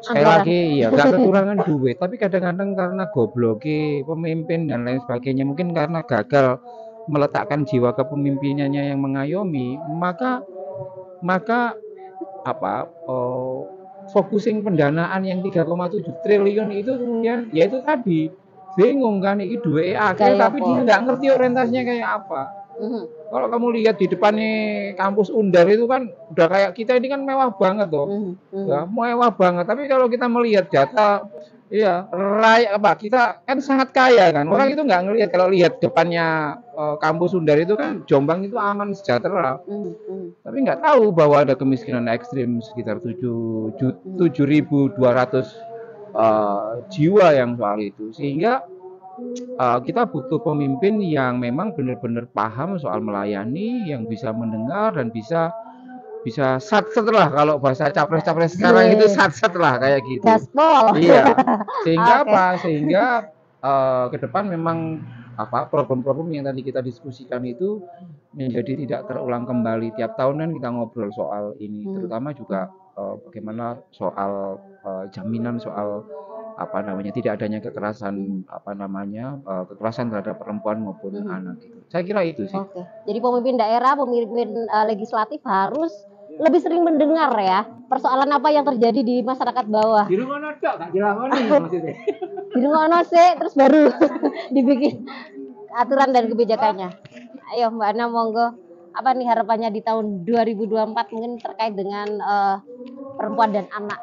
Sekali lagi ya nggak kekurangan duit, tapi kadang-kadang karena gobloknya pemimpin dan lain sebagainya, mungkin karena gagal meletakkan jiwa kepemimpinannya yang mengayomi, maka focusing pendanaan yang 3,7 triliun itu kemudian ya itu tadi bingung kan ini duit akhir tapi dia nggak ngerti orientasinya kayak apa. Kalau kamu lihat di depannya kampus Undar itu kan udah kayak kita ini kan mewah banget loh. Ya, mewah banget. Tapi kalau kita melihat data iya, kita kan sangat kaya kan. Orang itu nggak ngelihat kalau lihat depannya kampus Undar itu kan Jombang itu aman sejahtera. Tapi nggak tahu bahwa ada kemiskinan ekstrim sekitar 7.200 jiwa yang soal itu. Sehingga kita butuh pemimpin yang memang benar-benar paham soal melayani, yang bisa mendengar dan bisa sat-set lah kalau bahasa capres-capres sekarang itu sat-set lah kayak gitu. Gaspol. Iya. Sehingga Sehingga ke depan memang problem-problem yang tadi kita diskusikan itu menjadi tidak terulang kembali. Tiap tahun kan kita ngobrol soal ini, terutama juga bagaimana soal jaminan soal tidak adanya kekerasan kekerasan terhadap perempuan maupun anak gitu. Saya kira itu sih. Oke. Jadi pemimpin daerah, pemimpin legislatif harus lebih sering mendengar ya persoalan apa yang terjadi di masyarakat bawah. Di rumah tok gak dilakoni maksudnya. Di rumah sih terus baru dibikin aturan dan kebijakannya. Ayo Mbak Ana monggo, apa nih harapannya di tahun 2024 mungkin terkait dengan perempuan dan anak?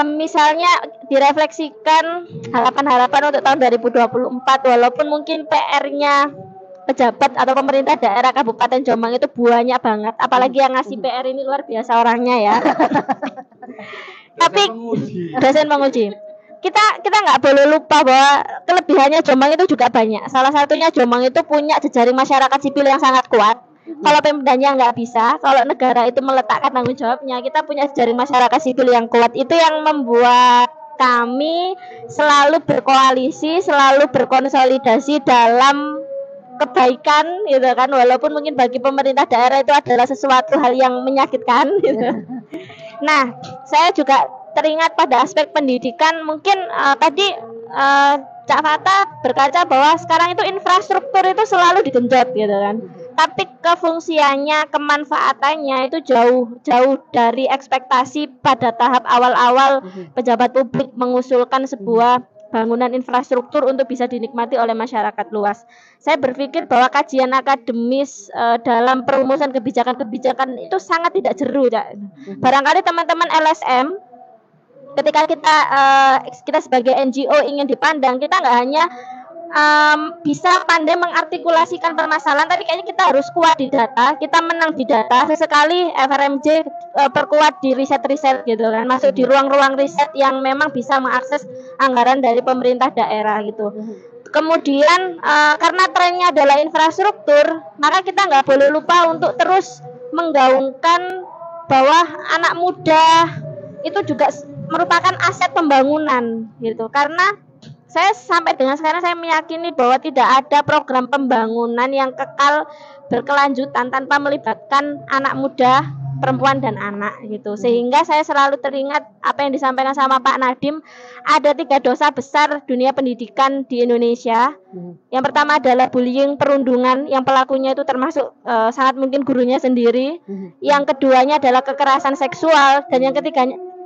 Misalnya direfleksikan harapan-harapan untuk tahun 2024, walaupun mungkin PR-nya pejabat atau pemerintah daerah Kabupaten Jombang itu banyak banget, apalagi yang ngasih PR ini luar biasa orangnya ya. Tapi dosen penguji, kita nggak boleh lupa bahwa kelebihannya Jombang itu juga banyak. Salah satunya Jombang itu punya jejaring masyarakat sipil yang sangat kuat. Kalau pemdanya nggak bisa, kalau negara itu meletakkan tanggung jawabnya, kita punya jejaring masyarakat sipil yang kuat. Itu yang membuat kami selalu berkoalisi, selalu berkonsolidasi dalam kebaikan, gitu kan. Walaupun mungkin bagi pemerintah daerah itu adalah sesuatu hal yang menyakitkan, gitu. Nah, saya juga teringat pada aspek pendidikan. Mungkin tadi Cak Fata berkaca bahwa sekarang itu infrastruktur itu selalu digenjot, gitu kan. Tapi kefungsiannya, kemanfaatannya itu jauh dari ekspektasi pada tahap awal-awal pejabat publik mengusulkan sebuah bangunan infrastruktur untuk bisa dinikmati oleh masyarakat luas. Saya berpikir bahwa kajian akademis dalam perumusan kebijakan-kebijakan itu sangat tidak jeru, Cak. Barangkali teman-teman LSM ketika kita sebagai NGO ingin dipandang, kita nggak hanya bisa pandai mengartikulasikan permasalahan, tapi kayaknya kita harus kuat di data, kita menang di data. Sesekali FRMJ perkuat di riset-riset, gitu kan, masuk di ruang-ruang riset yang memang bisa mengakses anggaran dari pemerintah daerah, gitu. Kemudian karena trennya adalah infrastruktur, maka kita nggak boleh lupa untuk terus menggaungkan bahwa anak muda itu juga merupakan aset pembangunan, gitu. Karena saya sampai dengan sekarang saya meyakini bahwa tidak ada program pembangunan yang kekal berkelanjutan tanpa melibatkan anak muda, perempuan dan anak, gitu. Sehingga saya selalu teringat apa yang disampaikan sama Pak Nadiem, ada 3 dosa besar dunia pendidikan di Indonesia. Yang pertama adalah bullying, perundungan, yang pelakunya itu termasuk sangat mungkin gurunya sendiri. Yang keduanya adalah kekerasan seksual, dan yang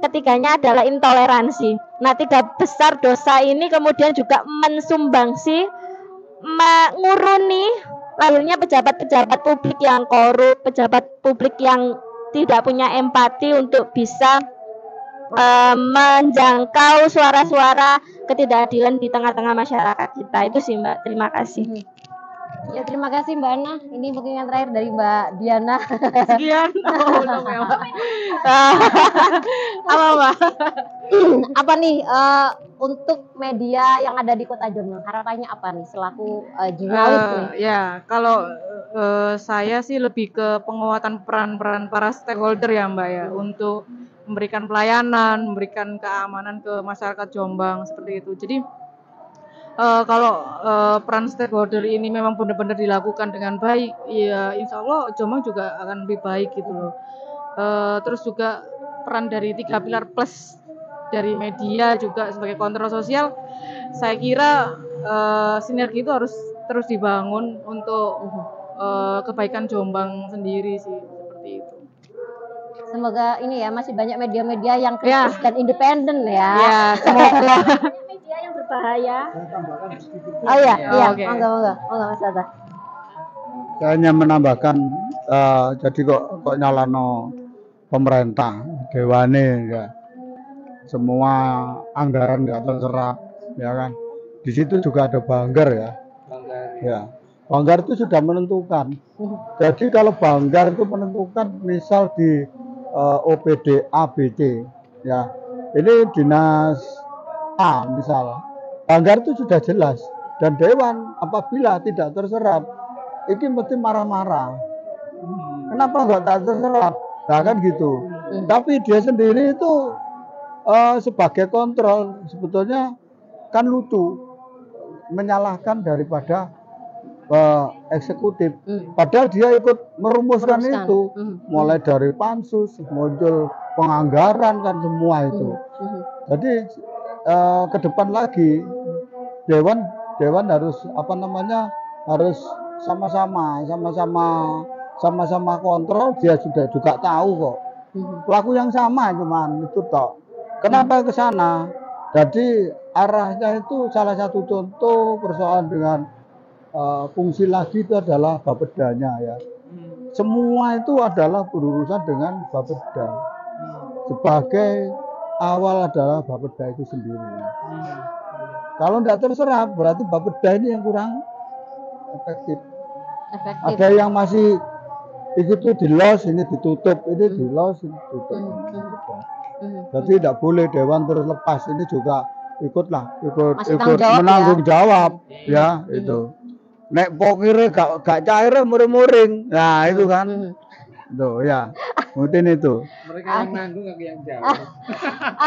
ketiganya adalah intoleransi. Nah, 3 besar dosa ini kemudian juga mensumbangsi, menguruni lahirnya pejabat-pejabat publik yang korup, pejabat publik yang tidak punya empati untuk bisa menjangkau suara-suara ketidakadilan di tengah-tengah masyarakat kita. Itu sih, Mbak. Terima kasih. Ya, terima kasih Mbak Ana. Ini mungkin yang terakhir dari Mbak Diana. Sekian. Apa Mbak? Apa nih untuk media yang ada di Kota Jombang, harapannya apa nih selaku jurnalis nih? Ya, kalau saya sih lebih ke penguatan peran-peran para stakeholder ya Mbak ya, untuk memberikan pelayanan, memberikan keamanan ke masyarakat Jombang seperti itu. Jadi kalau peran stakeholder ini memang benar-benar dilakukan dengan baik, ya insya Allah Jombang juga akan lebih baik gitu loh. Terus juga peran dari 3 pilar plus dari media juga sebagai kontrol sosial, saya kira sinergi itu harus terus dibangun untuk kebaikan Jombang sendiri sih, seperti itu. Semoga ini ya masih banyak media-media yang kritis dan independen ya. Ya, semoga. Media yang berbahaya. Oh iya, iya, Oke. monggo Mas Tata. Saya hanya menambahkan, jadi kok nyalano pemerintah, dewane ya, semua anggaran nggak terserap, ya kan. Di situ juga ada Banggar ya. Ya, Banggar itu sudah menentukan. Jadi kalau Banggar itu menentukan, misal di OPD ABC, ya, ini dinas A misal, Banggar itu sudah jelas, dan Dewan apabila tidak terserap, ini mesti marah-marah. Kenapa nggak tak terserap? Nah kan gitu. Tapi dia sendiri itu sebagai kontrol sebetulnya kan lucu, menyalahkan daripada eksekutif. Padahal dia ikut merumuskan itu, mulai dari pansus, muncul penganggaran kan semua itu. Jadi ke depan lagi Dewan harus harus sama-sama sama-sama kontrol, dia sudah juga tahu kok. Pelaku yang sama cuman itu toh. Kenapa ke sana? Jadi arahnya itu salah satu contoh persoalan dengan fungsi lagi itu adalah bapedanya ya. Semua itu adalah berurusan dengan bapeda. Sebagai awal adalah bapeda itu sendiri. Kalau tidak terserap berarti bapeda ini yang kurang efektif. Ada yang masih itu di los, ini ditutup, ini di los, ini ditutup. Jadi tidak boleh dewan terus lepas, ini juga ikut menanggung jawab ya itu. Nek pokire gak cair muring-muring. Nah, itu kan. Tuh ya. Mungkin itu. Mereka yang nanggung, aku yang jawab.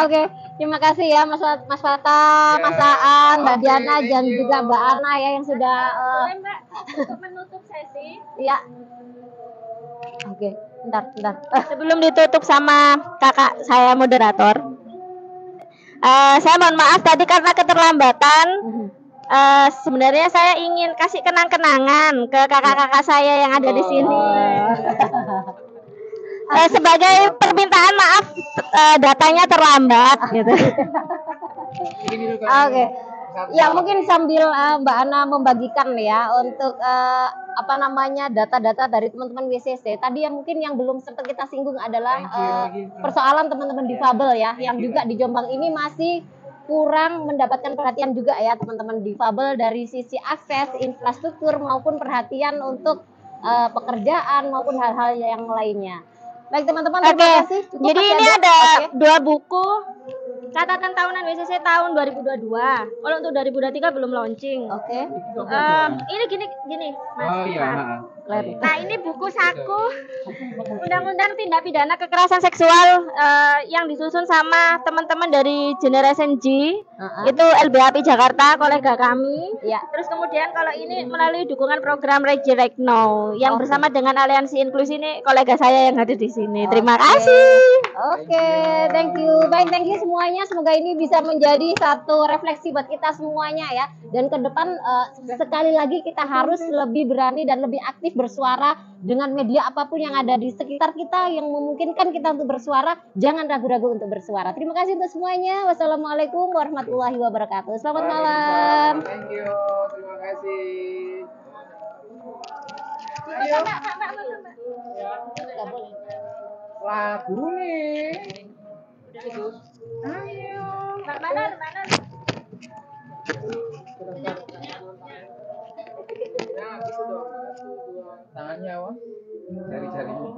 Oke, terima kasih ya Mas Fata, Mas Aan, Mbak Diana dan juga Mbak Ana ya yang sudah Boleh Mbak, untuk menutup sesi. ya. Oke, bentar. Sebelum ditutup sama kakak saya moderator, saya mohon maaf tadi karena keterlambatan. Sebenarnya saya ingin kasih kenang-kenangan ke kakak-kakak saya yang ada di sini. Sebagai permintaan maaf, datanya terlambat gitu. Oke. Ya mungkin sambil Mbak Ana membagikan ya untuk data-data dari teman-teman WCC. Tadi yang mungkin yang belum sempat kita singgung adalah persoalan teman-teman difabel ya, yang juga di Jombang ini masih kurang mendapatkan perhatian juga ya teman-teman difabel dari sisi akses infrastruktur maupun perhatian untuk pekerjaan maupun hal-hal yang lainnya. Baik teman-teman, terima kasih. Cukup Jadi masih ini ada Oke. 2 buku catatan tahunan WCC tahun 2022. Kalau untuk 2023 belum launching. Oke. Ini gini, Mas. Oh iya. Nah, ini buku saku Undang-Undang Tindak Pidana Kekerasan Seksual yang disusun sama teman-teman dari Generation G. Itu LBHP Jakarta, kolega kami. Ya. Terus kemudian kalau ini melalui dukungan program Redirect Now yang bersama dengan Aliansi Inklusi ini kolega saya yang hadir di sini. Terima kasih. Oke, thank you. Baik, thank you semuanya. Semoga ini bisa menjadi satu refleksi buat kita semuanya ya. Dan ke depan sekali lagi kita harus lebih berani dan lebih aktif bersuara dengan media apapun yang ada di sekitar kita yang memungkinkan kita untuk bersuara. Jangan ragu-ragu untuk bersuara. Terima kasih untuk semuanya. Wassalamualaikum warahmatullahi wabarakatuh. Selamat malam. Thank you. Terima kasih. Nggak boleh. Lagu nih. Ayo. Mbak Manar. Nah, gitu dong. Tangannya, Wak. Jari-jarinya.